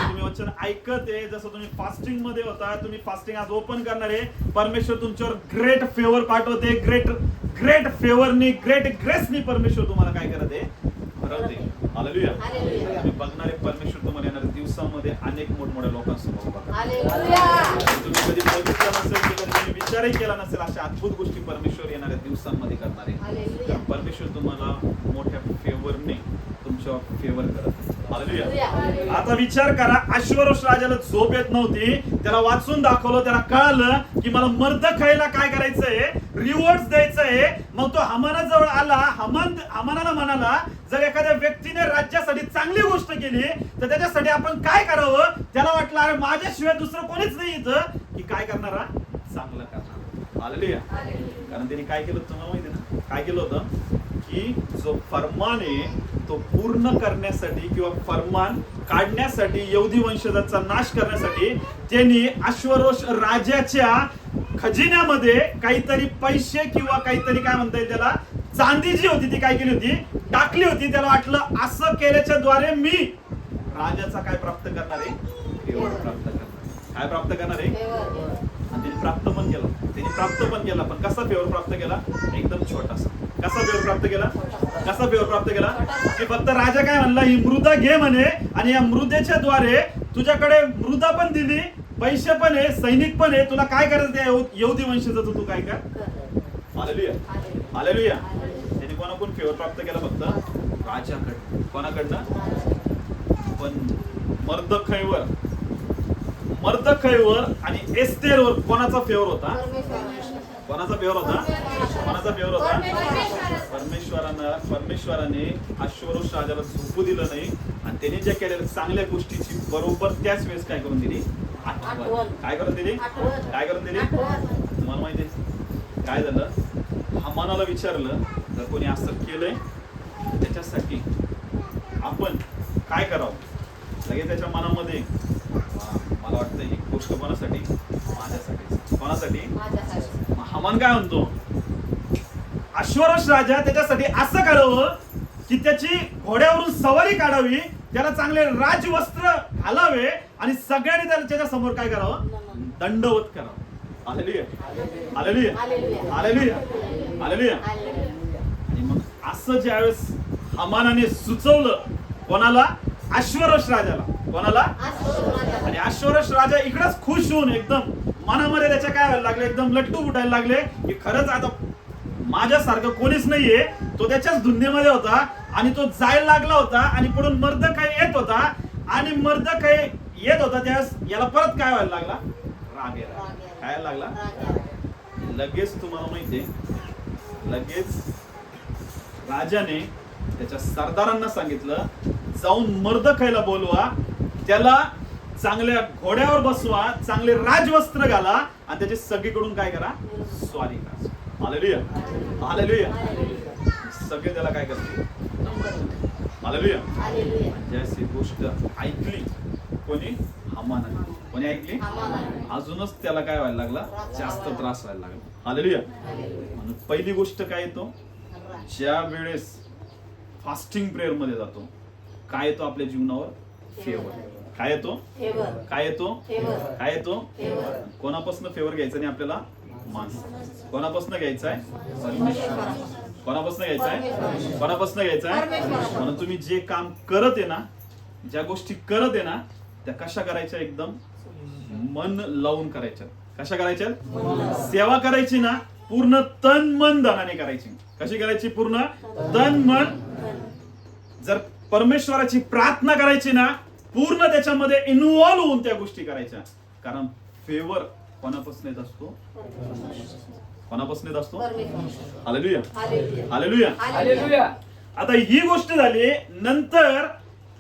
तुम्ही वचन ऐकत आहे, जसं तुम्ही फास्टिंग मध्ये होता, तुम्ही फास्टिंग आज ओपन करणार आहे, परमेश्वर तुमच्यावर ग्रेट फेवर पाठवते, ग्रेट फेवरनी, ग्रेट ग्रेसनी परमेश्वर तुम्हाला काय करत आहे, भरवते. हालेलुया. तुम्ही बघणारे परमेश्वर तुम्हाला येणाऱ्या दिवसामध्ये अनेक मोठमोठ्या लोकांसमोर बघा. तुम्ही कधी बघितलं नसेल, कधी तुम्ही विचारही केला नसेल, अशा अद्भुत गोष्टी परमेश्वर येणाऱ्या दिवसांमध्ये करणार आहे. परमेश्वर तुम्हाला मोठ्या फेवरने तुमच्यावर फेवर करत. हालेलुया. आता विचार करा, अश्वरोष राजाला झोप येत नव्हती, त्याला वाचून दाखवलं, त्याला कळालं की मला मर्दखायला काय करायचंय, रिवॉर्ड्स द्यायचंय. मग तो हमानाजवळ आला, हमानाला म्हणाला, जर एखाद्या व्यक्तीने राज्यासाठी चांगली गोष्ट केली तर त्याच्यासाठी आपण काय करावं? त्याला वाटलं अरे माझ्याशिवाय दुसरं कोणीच नाही इथं की काय करणारा, चांगलं करणार. हालेलुया. कारण त्यांनी काय केलं तुम्हाला माहिती ना, काय केलं होतं की जो फर्मान आहे तो पूर्ण करण्यासाठी किंवा फर्मान काढण्यासाठी, यहुदी वंशजाचा नाश करण्यासाठी त्यांनी अश्वरोष राजाच्या खजिन्यामध्ये काहीतरी पैसे किंवा काहीतरी काय म्हणता येईल त्याला, चांदी जी होती ती काय केली होती, टाकली होती. त्याला वाटलं असं केल्याच्या द्वारे मी राजाचा काय प्राप्त करणार आहे, फेवर प्राप्त करणार. काय प्राप्त करणार आहे? आणि त्यांनी प्राप्त पण केलं. त्यांनी प्राप्त पण केला, पण कसा फेवर प्राप्त केला? एकदम छोटासा. कसा फेवर प्राप्त केला? कसा फेवर प्राप्त केला की फक्त राजा काय म्हणला, ही मृदा घे म्हणे, आणि या मृदेच्या द्वारे तुझ्याकडे मृदा पण दिली, पैसे पण आहे, सैनिक पण आहे, तुला काय करायचं त्या यहुदी वंशजाचं तू काय कर. हालेलुया. हालेलुया. त्यांनी कोणाकडून फेवर प्राप्त केला? फक्त राजाकडनं. कोणाकडनं? पण मर्दखैवर आणि एस्तेरवर कोणाचा फेवर होता? कोणाचा फेवर होता? कोणाचा फेवर होता? परमेश्वराने अश्वरोष राजाला झोपू दिलं नाही, आणि त्याने ज्या केलेल्या चांगल्या गोष्टीची बरोबर त्याच वेळेस काय करून दिली, आठवण. काय करून दिली? काय करून दिली? तुम्हाला माहिती आहे काय झालं? हमानाला विचारलं, जर कोणी असं केलंय त्याच्यासाठी आपण काय करावं? लगेच त्याच्या मनामध्ये मला वाटतं ही गोष्ट कोणासाठी? माझ्यासाठी. कोणासाठी? हमान काय म्हणतो, अश्वरोष राजा त्याच्यासाठी असं करावं की त्याची घोड्यावरून सवारी काढावी, त्याला चांगले राजवस्त्र घालावे, आणि सगळ्यांनी त्याच्या समोर काय करावं, दंडवत करावं. हालेलुया. हालेलुया. हालेलुया. हालेलुया. आणि मग असं ज्यावेळेस हमानाने सुचवलं कोणाला, अश्वरोष राजाला, कोणाला, आणि अश्वरोष राजा इकडेच खुश होऊन एकदम मनामध्ये त्याच्या काय व्हायला लागले, एकदम लट्टू फुटायला लागले की खरंच आता माझ्यासारखं कोणीच नाहीये. तो त्याच्याच धुंदीमध्ये होता आणि तो जायला लागला होता, आणि पुढून मर्दखाई येत होता, आणि मर्दखाई येत होता त्यावेळेस याला परत काय व्हायला लागला, राग यायला. काय लागला? लगेच तुम्हाला माहितीये, लगेच राजाने त्याच्या सरदारांना सांगितलं, जाऊन मर्दखायला बोलवा, त्याला चांगल्या घोड्यावर बसवा, चांगले राजवस्त्र घाला आणि त्याची सगळीकडून काय करा, स्वारी करा. Hallelujah, hallelujah. सगळे त्याला काय करतील, हालेलुया. हालेलुया. जशी गोष्ट ऐकली कोणी, हामानाने. कोणी ऐकली, अजूनच त्याला काय व्हायला लागला, जास्त त्रास व्हायला लागला. हालेलुया. म्हणून पहिली गोष्ट काय येतो, ज्या वेळेस फास्टिंग प्रेयर मध्ये जातो, काय येतो आपल्या जीवनावर, फेवर. काय येतो, काय येतो, काय येतो, कोणापासून फेवर घ्यायचा नाही आपल्याला, माणूस. कोणापासून घ्यायचा आहे, परमेश्वर. कोणापासून घ्यायचा आहे, कोणापासून घ्यायचा आहे. म्हणून तुम्ही जे काम करत आहे ना, ज्या गोष्टी करत आहे ना, त्या कशा करायच्या, एकदम मन लावून करायच्या. कशा करायच्या, सेवा करायची ना, पूर्ण तन मन धनाने करायची. कशी करायची, पूर्ण तन मन. जर परमेश्वराची प्रार्थना करायची ना, पूर्ण त्याच्यामध्ये इन्व्हॉल्व होऊन त्या गोष्टी करायच्या. कारण फेवर कोणापासून येत असतो, कोणापासून येत असतो. Hallelujah, hallelujah, hallelujah. आता ही गोष्ट झाली. नंतर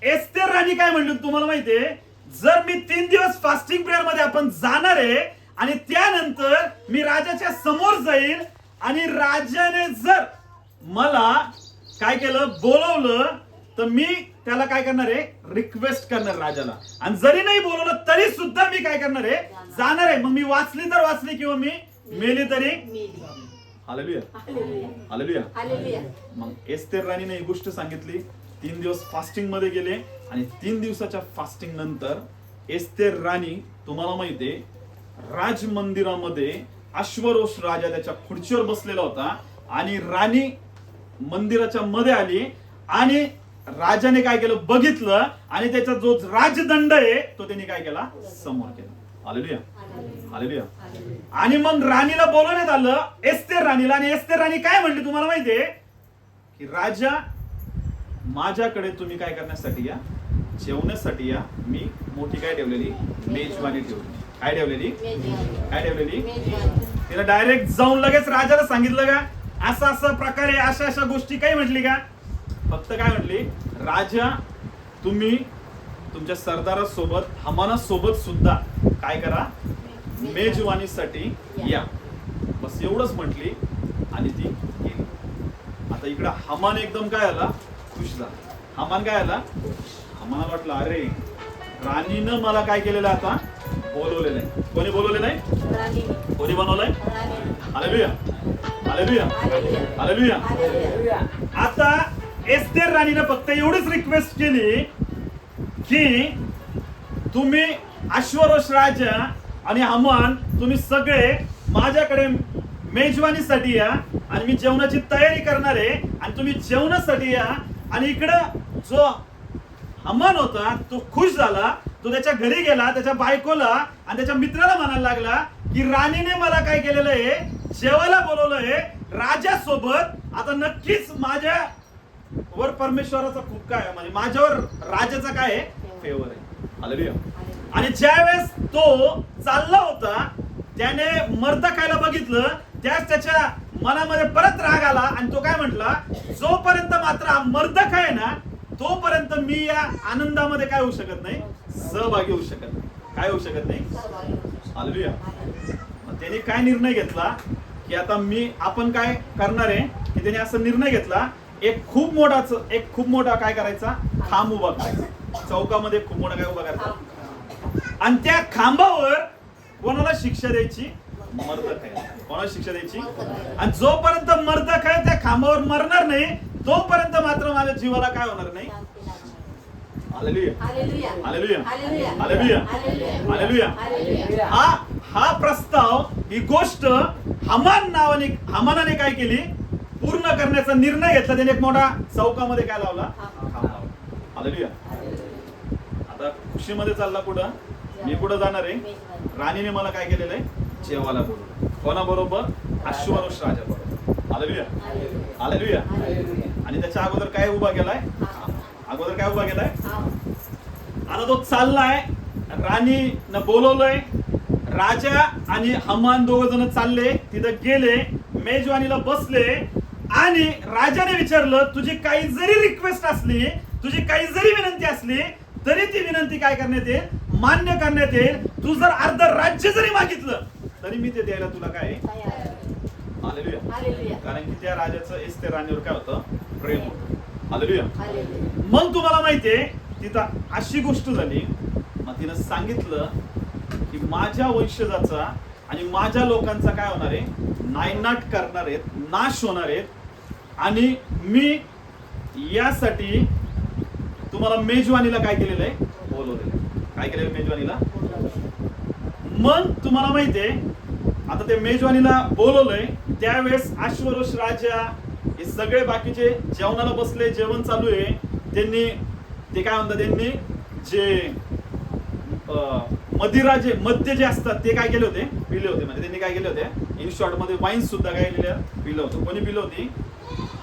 एस्तेर राणी काय म्हणली तुम्हाला माहितीये, जर मी 3 दिवस फास्टिंग प्रेयर मध्ये आपण जाणार आहे आणि त्यानंतर मी राजाच्या समोर जाईल आणि राजाने जर मला काय केलं, बोलवलं, तर मी त्याला काय करणार आहे, रिक्वेस्ट करणार राजाला. आणि जरी नाही बोलवलं तरी सुद्धा मी काय करणार आहे, जाणार आहे. मग मी वाचली तर वाचली किंवा मी मेली तरी. Hallelujah, hallelujah, hallelujah. मग एस्तेर राणीने ही गोष्ट सांगितली. 3 दिवस फास्टिंग मध्ये गेले आणि 3 दिवसाच्या फास्टिंग नंतर एस्तेर राणी, तुम्हाला माहितीये, राज मंदिरामध्ये अश्वरोष राजा त्याच्या खुर्चीवर बसलेला होता आणि राणी मंदिराच्या मध्ये आली आणि राजाने काय केलं, बघितलं आणि त्याचा जो राजदंड आहे तो त्यांनी काय केला, समोर केला. Hallelujah, hallelujah. आणि मग राणीला बोलवण्यात आलं, एस्तेर राणीला. आणि एस्तेर राणी काय म्हणली तुम्हाला माहितीये, की राजा माझ्याकडे तुम्ही काय करण्यासाठी या, जेवण्यासाठी या. मी मोठी काय ठेवलेली, मेजवानी ठेवली. काय ठेवलेली, काय ठेवलेली. तिला डायरेक्ट जाऊन लगेच राजाला सांगितलं का, असा असा प्रकारे, अशा अशा गोष्टी काही म्हटली का. फक्त काय म्हटली, राजा तुम्ही तुमच्या सरदारासोबत, हमानासोबत सुद्धा काय करा, मेजवानीसाठी या. बस एवढंच म्हटली आणि ती गेली. आता इकडे हमान एकदम काय आला, खुश झाला. हमान काय आला, हमाना वाटलं, अरे राणीनं मला काय केलेलं, आता बोलवलेलं आहे. कोणी बोलवलेलं आहे, कोणी बनवलंय. Hallelujah, hallelujah, hallelujah. आता एस्तेर राणीने फक्त एवढीच रिक्वेस्ट केली की तुम्ही अश्वरोष राजा आणि हमान, तुम्ही सगळे माझ्याकडे मेजवानीसाठी या आणि मी जेवणाची तयारी करणार आहे आणि तुम्ही जेवणासाठी या. आणि इकडं जो हमान होता तो खुश झाला. तो त्याच्या घरी गेला, त्याच्या बायकोला आणि त्याच्या मित्राला म्हणायला लागला की राणीने मला काय केलेलं आहे, जेवायला बोलवलंय राजासोबत. आता नक्कीच माझ्या वर परमेश्वराचा खूप काय, म्हणजे माझ्यावर राजाचा काय आहे, फेवर आहे. हालेलुया. आणि ज्यावेळेस तो चालला होता, त्याने मर्दखायला बघितलं, त्याच्या मनामध्ये परत राग आला आणि तो काय म्हटला, जोपर्यंत मात्र हा मर्दखाय आहे ना, तोपर्यंत मी या आनंदामध्ये काय होऊ शकत नाही, सहभागी होऊ शकत नाही. काय होऊ शकत नाही. हालेलुया. मग त्याने काय निर्णय घेतला की आता आपण काय करणार आहे, की त्याने असा निर्णय घेतला, एक खूप मोठा काय करायचा, खांब उभा करायचा. चौकामध्ये खूप मोठा काय उभा करायचा आणि त्या खांबावर कोणाला शिक्षा द्यायची, मर्दखाय. कोणाला शिक्षा द्यायची. आणि जोपर्यंत मर्दखाय त्या खांबावर मरणार नाही, तोपर्यंत मात्र माझ्या जीवाला काय होणार नाही. Hallelujah, hallelujah, hallelujah, hallelujah. हा प्रस्ताव, ही गोष्ट हमानाने काय केली, पूर्ण करण्याचा निर्णय घेतला. त्याने एक मोठा चौकामध्ये काय लावला, हालेलुया. आता खुशीमध्ये चालला कुठं, मी कुठं जाणार आहे, राणीने मला काय केलेलं आहे, जेवायला बोलवलं. कोणाबरोबर, अश्वरोष राजा बरोबर. Hallelujah, hallelujah. आणि त्याच्या अगोदर काय उभा केलाय, अगोदर काय उभा केलाय. आता तो चाललाय, राणीनं बोलवलंय. राजा आणि हमान दोघ जण चालले, तिथं गेले, मेजवानीला बसले. आणि राजाने विचारलं तुझी काही जरी रिक्वेस्ट असली, तुझी काही जरी विनंती असली तरी ती विनंती काय करण्यात येईल, मान्य करण्यात येईल. तू जर अर्ध राज्य जरी मागितलं तरी मी ते द्यायला तुला काय आहे? तयार आहे. हालेलुया. हालेलुया. कारण की त्या राजाचं एस्तेर राणीवर काय होतं, प्रेम होतं. हालेलुया. हालेलुया. मग तुम्हाला माहितीये तिथं अशी गोष्ट झाली, मग तिनं सांगितलं की माझ्या वंशजाचा आणि माझ्या लोकांचा काय होणार आहे, नायनाट करणार आहेत, नाश होणार आहेत. आणि मी यासाठी तुम्हाला मेजवानीला काय केलेलं आहे, बोलवलेलं आहे. काय केलेलं मेजवानीला? मग तुम्हाला माहितीये आता ते मेजवानीला बोलवलंय. त्यावेळेस अश्वरोष राजा हे सगळे बाकीचे जेवणाला बसले, जेवण चालू आहे. त्यांनी ते काय म्हणतात, त्यांनी जे मद्य जे असतात ते काय केले होते, पिले होते. म्हणजे त्यांनी काय केले होते, इन शॉर्ट मध्ये वाईन सुद्धा काय पिलं होतं. कोणी पिलं होती?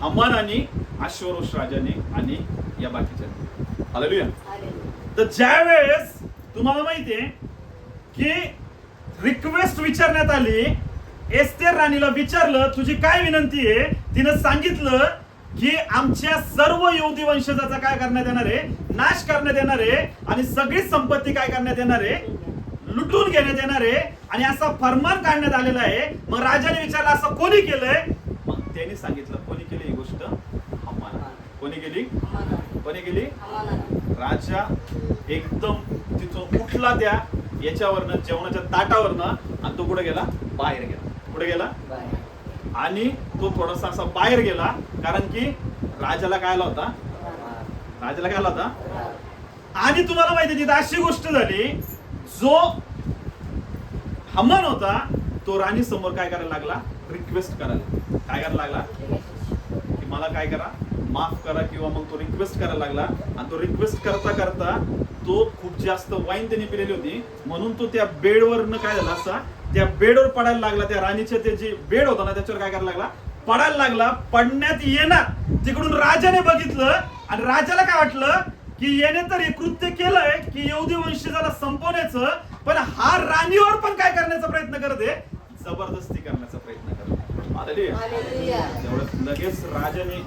हमान आणि अश्वरोष राजाने आणि या बाकीच्या. हालेलुया. तर ज्या वेळेस तुम्हाला माहितीये की रिक्वेस्ट विचारण्यात आली, एस्तेर राणीला विचारलं तुझी काय विनंती आहे, तिनं सांगितलं की आमच्या सर्व यहुदी वंशजाचा काय करण्यात येणार आहे, नाश करण्यात येणार आहे. आणि सगळी संपत्ती काय करण्यात येणार आहे, लुटून घेण्यात येणार आहे. आणि असा फरमान काढण्यात आलेला आहे. मग राजाने विचारलं असं कोणी केलंय? मग त्यांनी सांगितलं कोणी केली ही गोष्ट, हमान. कोणी केली? कोणी केली? राजा एकदम तिथून उठला त्या याच्यावरनं, जेवणाच्या ताटावरनं, आणि तो कुठे गेला, बाहेर गेला. कुठे गेला? आणि तो थोडासा असा बाहेर गेला, कारण की राजाला काय आला होता, राजाला काय आला होता. आणि तुम्हाला माहिती तिथे अशी गोष्ट झाली, जो हमान होता तो राणी समोर काय करायला लागला, रिक्वेस्ट करायला. काय करायला लागला की मला काय करा, माफ करा, किंवा मग तो रिक्वेस्ट करायला लागला. आणि तो रिक्वेस्ट करता करता तो खूप जास्त वाईन त्यांनी पिलेली होती, म्हणून तो त्या बेडवरनं काय झाला असा, त्या बेडवर पडायला लागला. त्या राणीचे ते जे बेड होता ना त्याच्यावर काय करायला लागला, पडायला लागला. पडण्यात येणार तिकडून राजाने बघितलं आणि राजाला काय वाटलं की याने तर हे कृत्य केलंय की यहुदी वंशजाला संपवण्याचं, पण हा राणीवर पण काय करण्याचा प्रयत्न करत आहे, जबरदस्ती करण्याचा प्रयत्न करत. हालेलुया. तेवढ्यात लगेच राजाने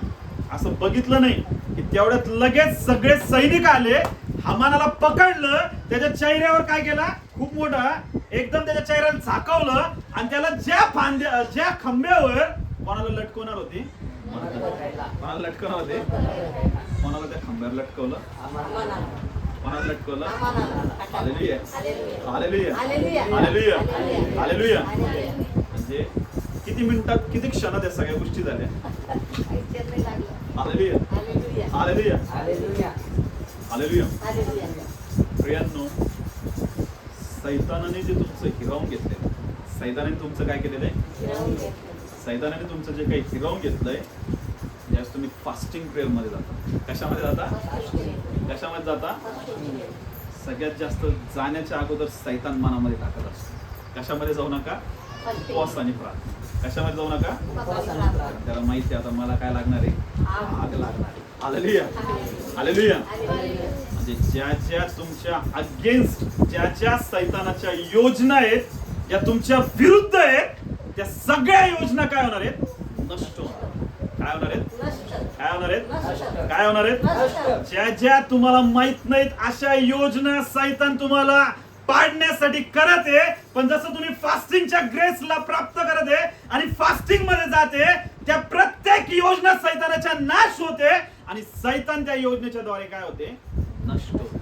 असं बघितलं नाही की तेवढ्यात लगेच सगळे सैनिक आले, हमानाला पकडलं, त्याच्या चेहऱ्यावर काय केला, खूप मोठा एकदम त्याच्या चेहऱ्याला झाकवलं. आणि त्याला ज्या खांब्यावर कोणाला लटकवणार होती, कोणाला लटकवणार होते, कोणाला त्या खांब्यावर लटकवलं, कोणाला लटकवलं. हालेलुया. हालेलुया. हालेलुया. हालेलुया. म्हणजे किती मिनिटात, किती क्षणात या सगळ्या गोष्टी झाल्या. हालेलुया. हालेलुया. हालेलुया. प्रियांनो, सैतानाने जे तुमचं हिरावून घेतलंय, सैतानाने तुमचं काय केलेलं आहे, सैतानाने तुमचं जे काही हिरावून घेतलंय, ज्यावेळेस तुम्ही फास्टिंग प्रेयर मध्ये जाता. कशामध्ये जाता? कशामध्ये जाता? सगळ्यात जास्त जाण्याच्या अगोदर सैतान मनामध्ये टाकत असतो. कशामध्ये जाऊ नका? उपवास आणि प्रार्थना. कशामध्ये जाऊ नका? त्याला माहिती आता मला काय लागणार आहे, आग लागणार आहे. हालेलुया. हालेलुया. म्हणजे ज्या तुमच्या अगेन्स्ट, ज्या सैतानाच्या योजना आहेत, ज्या तुमच्या विरुद्ध आहेत, त्या सगळ्या योजना काय होणार आहेत, नष्ट होणार. काय होणार आहेत? काय होणार आहेत? काय होणार आहेत? ज्या तुम्हाला माहित नाहीत अशा योजना सैतान तुम्हाला पाडण्यासाठी करत आहे. पण जसं तुम्ही फास्टिंगच्या ग्रेसला प्राप्त करत आहे आणि फास्टिंग मध्ये जाते, त्या प्रत्येक योजना सैतानाच्या नाश होते आणि सैतान त्या योजनेच्या द्वारे काय होते, नष्ट होते.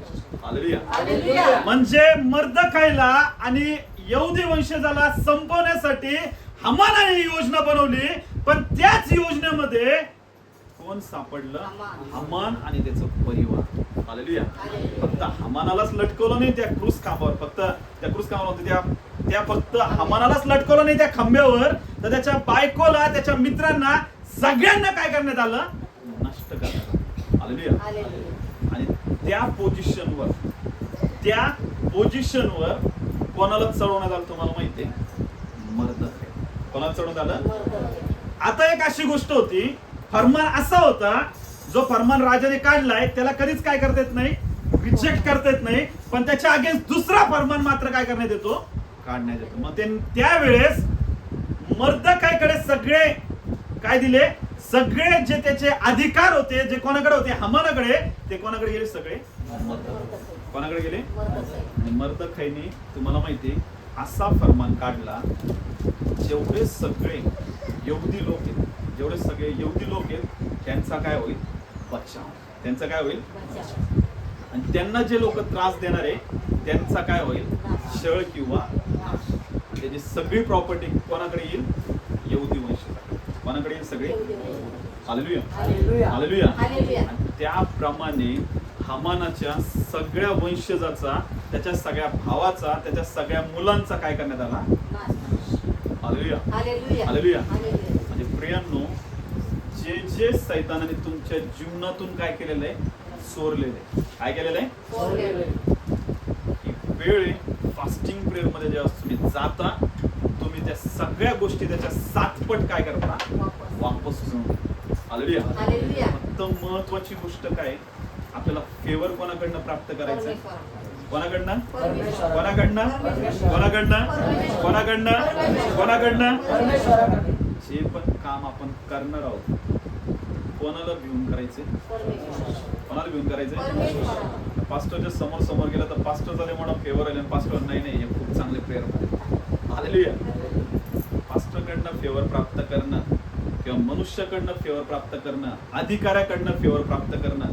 हालेलुया. म्हणजे मर्दखायला आणि यहुदी वंशजाला संपवण्यासाठी हमानाने योजना बनवली, पण त्याच योजनेमध्ये कोण सापडलं, हमान आणि त्याचं परिवार. हालेलुया. फक्त हमानालाच लटकवलं नाही त्या क्रूस खांबावर, फक्त त्या क्रूस खांबावर होते त्या फक्त हमानालाच लटकवलं नाही त्या खांब्यावर, तर त्याच्या बायकोला, त्याच्या मित्रांना, सगळ्यांना काय करण्यात आलं, नष्ट करण्यात आलं. हालेलुया. आणि त्या पोझिशनवर कोणाला चढवण्यात आलं तुम्हाला माहितीये, मर्दखाय. कोणाला चढवण्यात आलं? आता एक अशी गोष्ट होती, फरमान असा होता, जो फरमान राजाने काढलाय त्याला कधीच काय करता येत नाही, रिजेक्ट करता येत नाही, पण त्याच्या अगेन्स्ट दुसरा फरमान मात्र काय करण्यात येतो, काढण्यात येतो. मग त्यावेळेस मर्दखायकडे सगळे काय दिले, सगळे जे त्याचे अधिकार होते, जे कोणाकडे होते, हामानाकडे, ते कोणाकडे गेले? सगळे कोणाकडे गेले? आणि मर्दखाईने तुम्हाला माहिती असा फरमान काढला, जेवढे सगळे यहुदी लोक आहेत, जेवढे सगळे यहुदी लोक आहेत, त्यांचा काय होईल? बचाव. त्यांचा काय होईल? आणि त्यांना जे लोक त्रास देणार आहे, त्यांचा काय होईल? छळ किंवा नाश. त्याची सगळी प्रॉपर्टी कोणाकडे येईल? यहुदी वंशाला. कोणाकडे येईल? सगळे. Hallelujah, hallelujah. आणि त्याप्रमाणे हामानाच्या सगळ्या वंशजाचा, त्याच्या सगळ्या भावाचा, त्याच्या सगळ्या मुलांचा काय करण्यात आला? Hallelujah, hallelujah. म्हणजे प्रियांनो, जे जे सैतानाने तुमच्या जीवनातून काय केलेलं आहे? चोरलेलं आहे. काय केलेलं आहे? ही वेळ आहे फास्टिंग प्रेयर मध्ये जेव्हा तुम्ही जाता, तुम्ही त्या सगळ्या गोष्टी त्याच्या 7 पट काय करता? वापस हालेलुया. फक्त महत्वाची गोष्ट काय? आपल्याला फेवर कोणाकडनं प्राप्त करायचं? कोणाकडनं? कोणाकडनं? कोणाकडनं? कोणाकडनं? कोणाकडनं? जे पण काम आपण करणार आहोत, कोणाला भिवून करायचे? कोणाला भिवून करायचे? पास्टरच्या समोर समोर गेला तर पास्टर झाले म्हणा फेवर आले, पास्टर नाही नाही हे खूप चांगले प्रेयर मध्ये. हालेलुया. पास्टरकडनं फेवर प्राप्त करणं किंवा मनुष्याकडनं फेवर प्राप्त करणं, अधिकाऱ्याकडनं फेवर प्राप्त करणं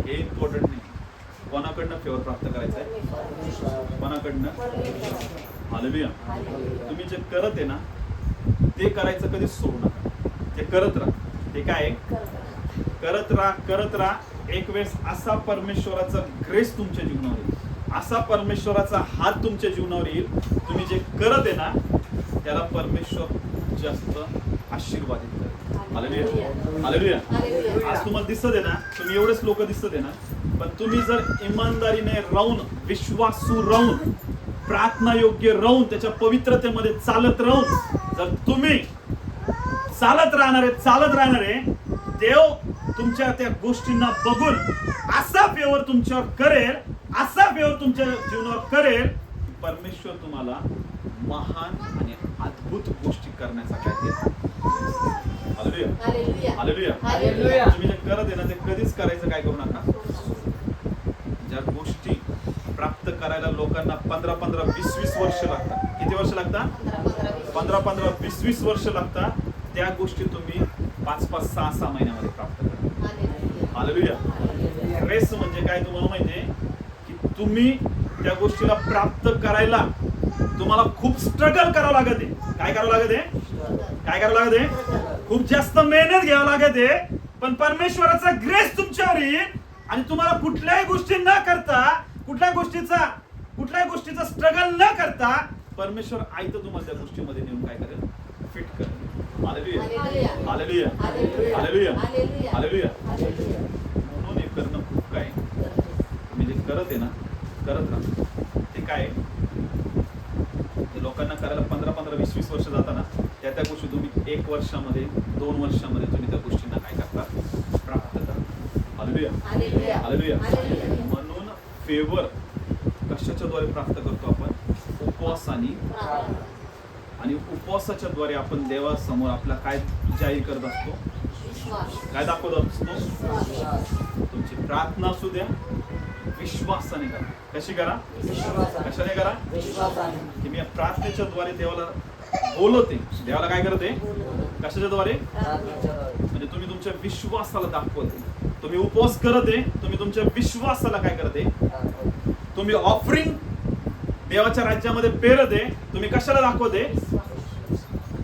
हे इम्पॉर्टंट नाही. कोणाकडनं फेवर प्राप्त करायचं आहे? कोणाकडनं? हालेलुया. तुम्ही जे करत आहे ना, ते करायचं कधी सोडू नका. ते करत राहा. ते काय आहे? करत राहा, करत राहा. एक वेळेस असा परमेश्वराचा ग्रेस तुमच्या जीवनावर येईल, असा परमेश्वराचा हात तुमच्या जीवनावर येईल. तुम्ही जे करत आहे ना, त्याला परमेश्वर जास्त आशीर्वादित करेल. Hallelujah, hallelujah. आज तुम्हाला दिसत आहे ना, तुम्ही एवढेच लोक दिसत आहे ना, पण तुम्ही जर इमानदारीने राहून, विश्वासू राहून, प्रार्थना योग्य राहून, त्याच्या पवित्रतेमध्ये चालत राहून जर तुम्ही चालत राहणारे, देव तुमच्या त्या गोष्टींना बघून असा फेवर तुमच्यावर करेल, असा फेवर तुमच्या जीवनावर करेल, परमेश्वर तुम्हाला महान आणि अद्भुत गोष्टी करण्याचा काय ते. Hallelujah, hallelujah. तुम्ही जे करत आहे ना, ते कधीच करायचं काय करू नका. ज्या गोष्टी प्राप्त करायला लोकांना 15-15, 20-20 वर्ष लागतात. किती वर्ष लागतात? 15-15, 20-20 वर्ष लागतात. त्या गोष्टी तुम्ही 5-5, 6-6 महिन्यामध्ये प्राप्त करा. हालेलुया. रेस म्हणजे काय तुम्हाला माहितीये की तुम्ही त्या गोष्टीला प्राप्त करायला तुम्हाला खूप स्ट्रगल करावं लागत आहे. काय करावं लागत आहे? काय करावं लागत आहे? खूप जास्त मेहनत घ्यावं लागत आहे. पण परमेश्वराचा ग्रेस तुमच्यावर येईल आणि तुम्हाला कुठल्याही गोष्टी न करता, कुठल्याही गोष्टीचा स्ट्रगल न करता परमेश्वर आयतं तुम्हाला त्या गोष्टीमध्ये नेऊन काय करेल? फिट करेल. Hallelujah, hallelujah, hallelujah, hallelujah. म्हणून हे करणं खूप काय, तुम्ही जे करत आहे ना, करत राहा. ते काय लोकांना करायला 15-15, 20-20 वर्ष जाताना त्या गोष्टी तुम्ही 1 वर्षामध्ये, 2 वर्षामध्ये तुम्ही त्या गोष्टींना काय करता? प्राप्त करा. Hallelujah, hallelujah. म्हणून फेवर कशाच्या द्वारे प्राप्त करतो आपण? उपवासाने. आणि उपवासाच्या द्वारे आपण देवासमोर आपला काय जाहीर करत असतो? काय दाखवत असतो? तुमची प्रार्थना असू द्या, विश्वासाने करा. कशी करा? कशाने करा? की मी प्रार्थनेच्या द्वारे देवाला बोलते. देवाला काय करते? कशाच्या द्वारे? म्हणजे तुम्ही तुमच्या विश्वासाला दाखवते. तुम्ही उपवास करते, तुम्ही तुमच्या विश्वासाला काय करते? तुम्ही ऑफरिंग देवाच्या राज्यामध्ये पेरते. तुम्ही कशाला दाखवते?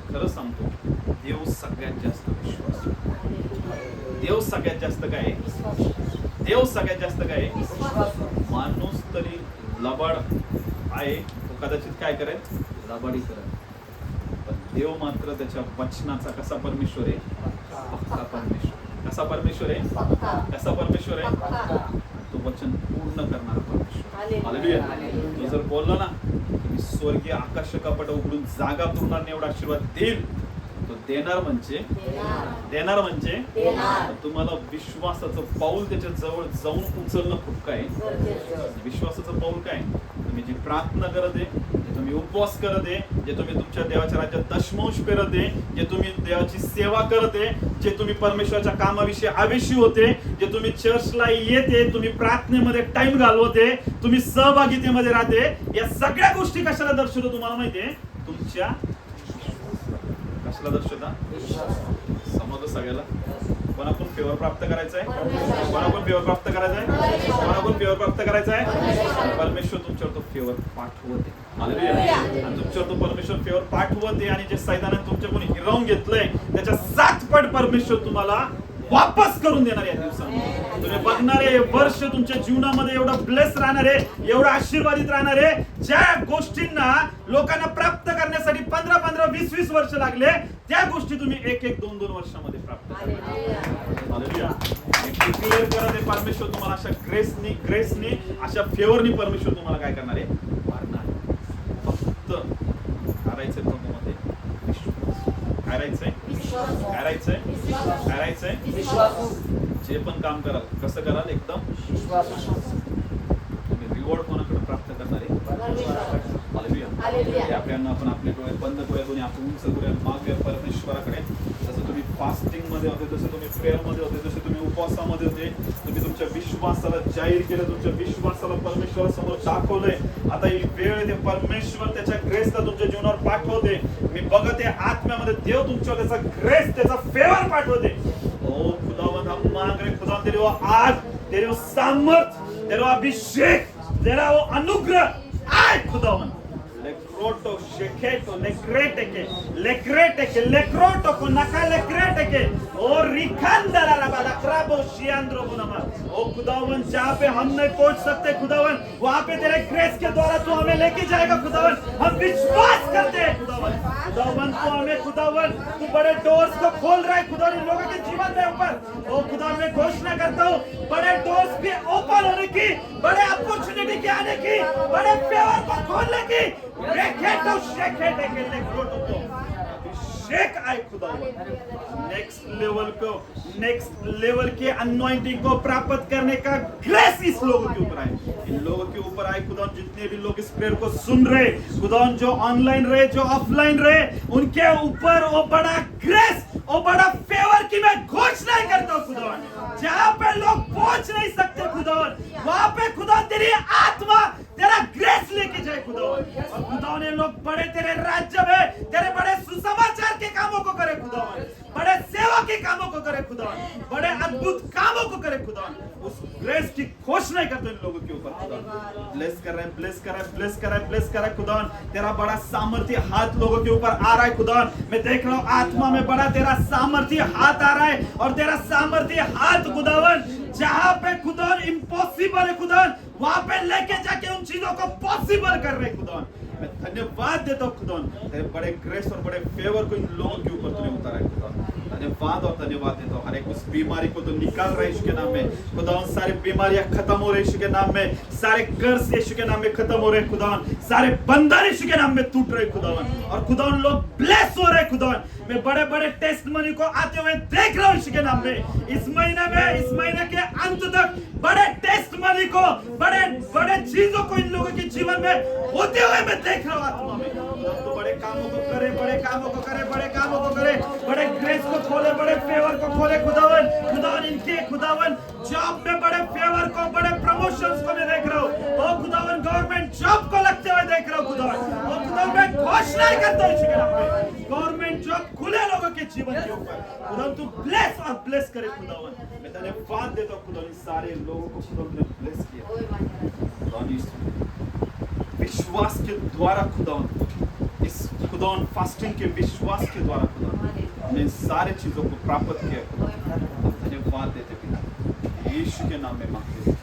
खरं सांगतो, देव सगळ्यात जास्त विश्वास. देव सगळ्यात जास्त काय? देव सगळ्यात जास्त काय? माणूस तरी लबाड आहे, तो कदाचित काय करेल? लबाडी करेल. पण देव मात्र त्याच्या वचनाचा कसा परमेश्वर आहे? पक्का परमेश्वर. कसा परमेश्वर आहे? कसा परमेश्वर आहे? तो वचन पूर्ण करणारा परमेश्वर. हालेलुया. तो जर बोलला ना, मी स्वर्गीय आकाश कपाट उघडून जागा पुरणार एवढा आशीर्वाद देईल, तो देणार म्हणजे तुम्हाला विश्वासाचं पाऊल त्याच्या जवळ जाऊन उचलणं खूप काय. विश्वासाचं पाऊल काय? तुम्ही जी प्रार्थना करत आहे तुम्ही उपवास करत आहे, जे तुम्ही तुमच्या देवाच्या राज्यात दशमांश पेरत आहे, जे तुम्ही देवाची सेवा करत आहे, जे तुम्ही परमेश्वराच्या कामाविषयी आवेशी होते, जे तुम्ही चर्चला येते, तुम्ही प्रार्थनेमध्ये टाइम घालवते, तुम्ही सहभागितेमध्ये राहते, या सगळ्या गोष्टी कशाला दर्शवतो तुम्हाला माहितीये? तुमच्या कशाला दर्शवता? समज सगळ्याला कोणाकडून फेवर प्राप्त करायचंय? कोणाकडून फेवर प्राप्त करायचंय? कोणाकडून फेवर प्राप्त करायचंय? परमेश्वर तुमच्यावर तो फेवर पाठवते. हालेलुया. आणि तुमच्यावर तो परमेश्वर फेवर पाठवते, आणि जे सैतानाने तुमच्याकडून हिरावून घेतलंय त्याच्या 7 पट परमेश्वर तुम्हाला वापस करून देणार या दिवसामध्ये. तुम्ही बघणार आहे वर्ष तुमच्या जीवनामध्ये एवढं ब्लेस राहणार आहे, एवढं आशीर्वादित राहणार आहे, ज्या गोष्टींना लोकांना प्राप्त करण्यासाठी 15-15, 20-20 वर्ष लागले, त्या गोष्टी तुम्ही 1-1, 2-2 वर्षामध्ये प्राप्त करणार. हालेलुया. डिक्लेअर करत आहे परमेश्वर तुम्हाला अशा ग्रेसनी अशा फेवरनी परमेश्वर तुम्हाला काय करणार आहे? मारणार. फक्त करायचंय प्रभूमध्ये विश्वास. करायचंय जे पण काम कराल कसं कराल? एकदम तुम्ही रिवॉर्ड कोणाकडे प्राप्त करणार आहे? हालेलुया. आपल्याला आपण आपले डोळे बंद करूया, आपण उंच करूया, मागूया परमेश्वराकडे. जसं तुम्ही फास्टिंग मध्ये होते, जसं तुम्ही प्रेयर मध्ये होते, जसं तुम्ही उपवासामध्ये होते, तुम्ही तुमच्या विश्वासाला जाहीर केलं, तुमच्या विश्वासाला परमेश्वरासमोर दाखवलंय. आता ही वेळ आहे, परमेश्वर त्याच्या ग्रेसला तुमच्या जीवनावर पाठवते. मी बघते आत्म्यामध्ये देव तुमच्यावर त्याचा ग्रेस, त्याचा फेवर पाठवते. ओ खुदावंद, हम मांग रहे खुदा, तेरे वो आग, तेरे वो सामर्थ, तेरे वो अभिषेक, तेरा वो अनुग्रह आए खुदावंद. लेक्रोटो शेकेटो लेक्रेटे के लेक्रोटो को नका लेक्रेटे के और रिखांदरा रबाला क्राबो शियांद्रो बुनमा. ओ खुदावन, जहाँ पे हम नहीं पहुंच सकते खुदावन, वहाँ पे तेरे ग्रेस के द्वारा तू हमें लेके जाएगा खुदावन. हम विश्वास करते हैं खुदावन. खुदावन तू हमें खुदावन, तू बड़े डोर्स को खोल रहा है खुदावन इन लोगों के जीवन में ऊपर. ओ खुदा, मैं घोषणा करता हूँ बड़े डोर्स भी ओपन होने की, बड़े अपॉर्चुनिटी के आने की, बड़े फेवर को खोलने की. रेखेटो शेकेटे के लेक्रोटो को अभिषेक आए खुदावन. नेक्स्ट लेवल के अनॉइंटिंग को प्राप्त करने का ग्रेस इस लोगों के ऊपर आए, इन लोगों के ऊपर आए खुदावन. जितने भी लोग इस प्रेयर को सुन रहे खुदावन, जो ऑनलाइन रहे, जो ऑफलाइन रहे, उनके ऊपर वो बड़ा ग्रेस, वो बड़ा फेवर की मैं घोषणा करता हूँ खुदावन. जहाँ पे लोग पहुंच नहीं सकते खुदावन, वहाँ पे खुदा तेरी आत्मा, तेरा ग्रेस लेके जाए खुदावन. और खुदावन ये लोग बड़े तेरे राज्य में, तेरे बड़े सुसमाचार के कामों को करे खुदावन, बड़े सेवा के कामों को करे खुदावन, बड़े अद्भुत कामों को करे खुदावन. उस ग्रेस की घोषणा करते इन लोगों के ऊपर खुदावन. ब्लेस कर रहे हैं खुदावन. तेरा बड़ा सामर्थ्य हाथ लोगों के ऊपर आ रहा है खुदावन. मैं देख रहा हूँ आत्मा में बड़ा तेरा सामर्थ्य हाथ आ रहा है, और तेरा सामर्थ्य हाथ खुदावन जहाँ पे खुदावन इम्पॉसिबल है खुदावन, वहाँ पे लेके जाके उन चीजों को पॉसिबल कर रहे खुदावन. मैं धन्यवाद देता हूँ खुदावन, तेरे बड़े ग्रेस और बड़े फेवर को इन लोगों के ऊपर तूने उतारा है खुदावन. धन्यवाद और धन्यवाद देता हूँ. हर एक उस बीमारी को तो निकाल रहा है यीशु के नाम में खुदावन. सारी बीमारियां खत्म हो रही यीशु के नाम में, सारे कर्ज यीशु के नाम में खत्म हो रहे खुदावन, सारे बंधन यीशु के नाम में टूट रहे खुदावन. और खुदावन लोग ब्लेस हो रहे खुदावन. मैं बड़े बड़े टेस्ट मनी को आते हुए देख रहा हूँ यीशु के नाम में. इस महीने के अंत तक बड़े टेस्ट मनी को, बड़े बड़े चीजों को इन लोगों के जीवन में होते हुए मैं देख रहा हूँ आत्मा में. तो बड़े कामों को करे, बड़े कामों को करे, बड़े कामों को करे, बड़े ग्रेस को खोले, बड़े फेवर को खोले खुदावन. खुदावन इनके खुदावन जॉब में बड़े फेवर को, बड़े प्रमोशंस को मैं देख रहा हूँ. ओ खुदावन गवर्नमेंट जॉब को लगते हुए देख रहा हूँ खुदावन. ओ खुदावन मैं घोषणा करता हूँ इसके नाम में गवर्नमेंट जॉब खुले लोगों के जीवन के ऊपर. खुदावन तू ब्लेस और ब्लेस करे खुदावन. मैं धन्यवाद देता हूँ खुदावन, सारे लोगों को खुदावन ने ब्लेस किया विश्वास के द्वारा खुदावन. इस खुदावन फास्टिंग के विश्वास के द्वारा खुदावन हमने सारे चीजों को प्राप्त किया खुदावन. धन्यवाद देते पिता, यीशु के नाम में मांगते हैं.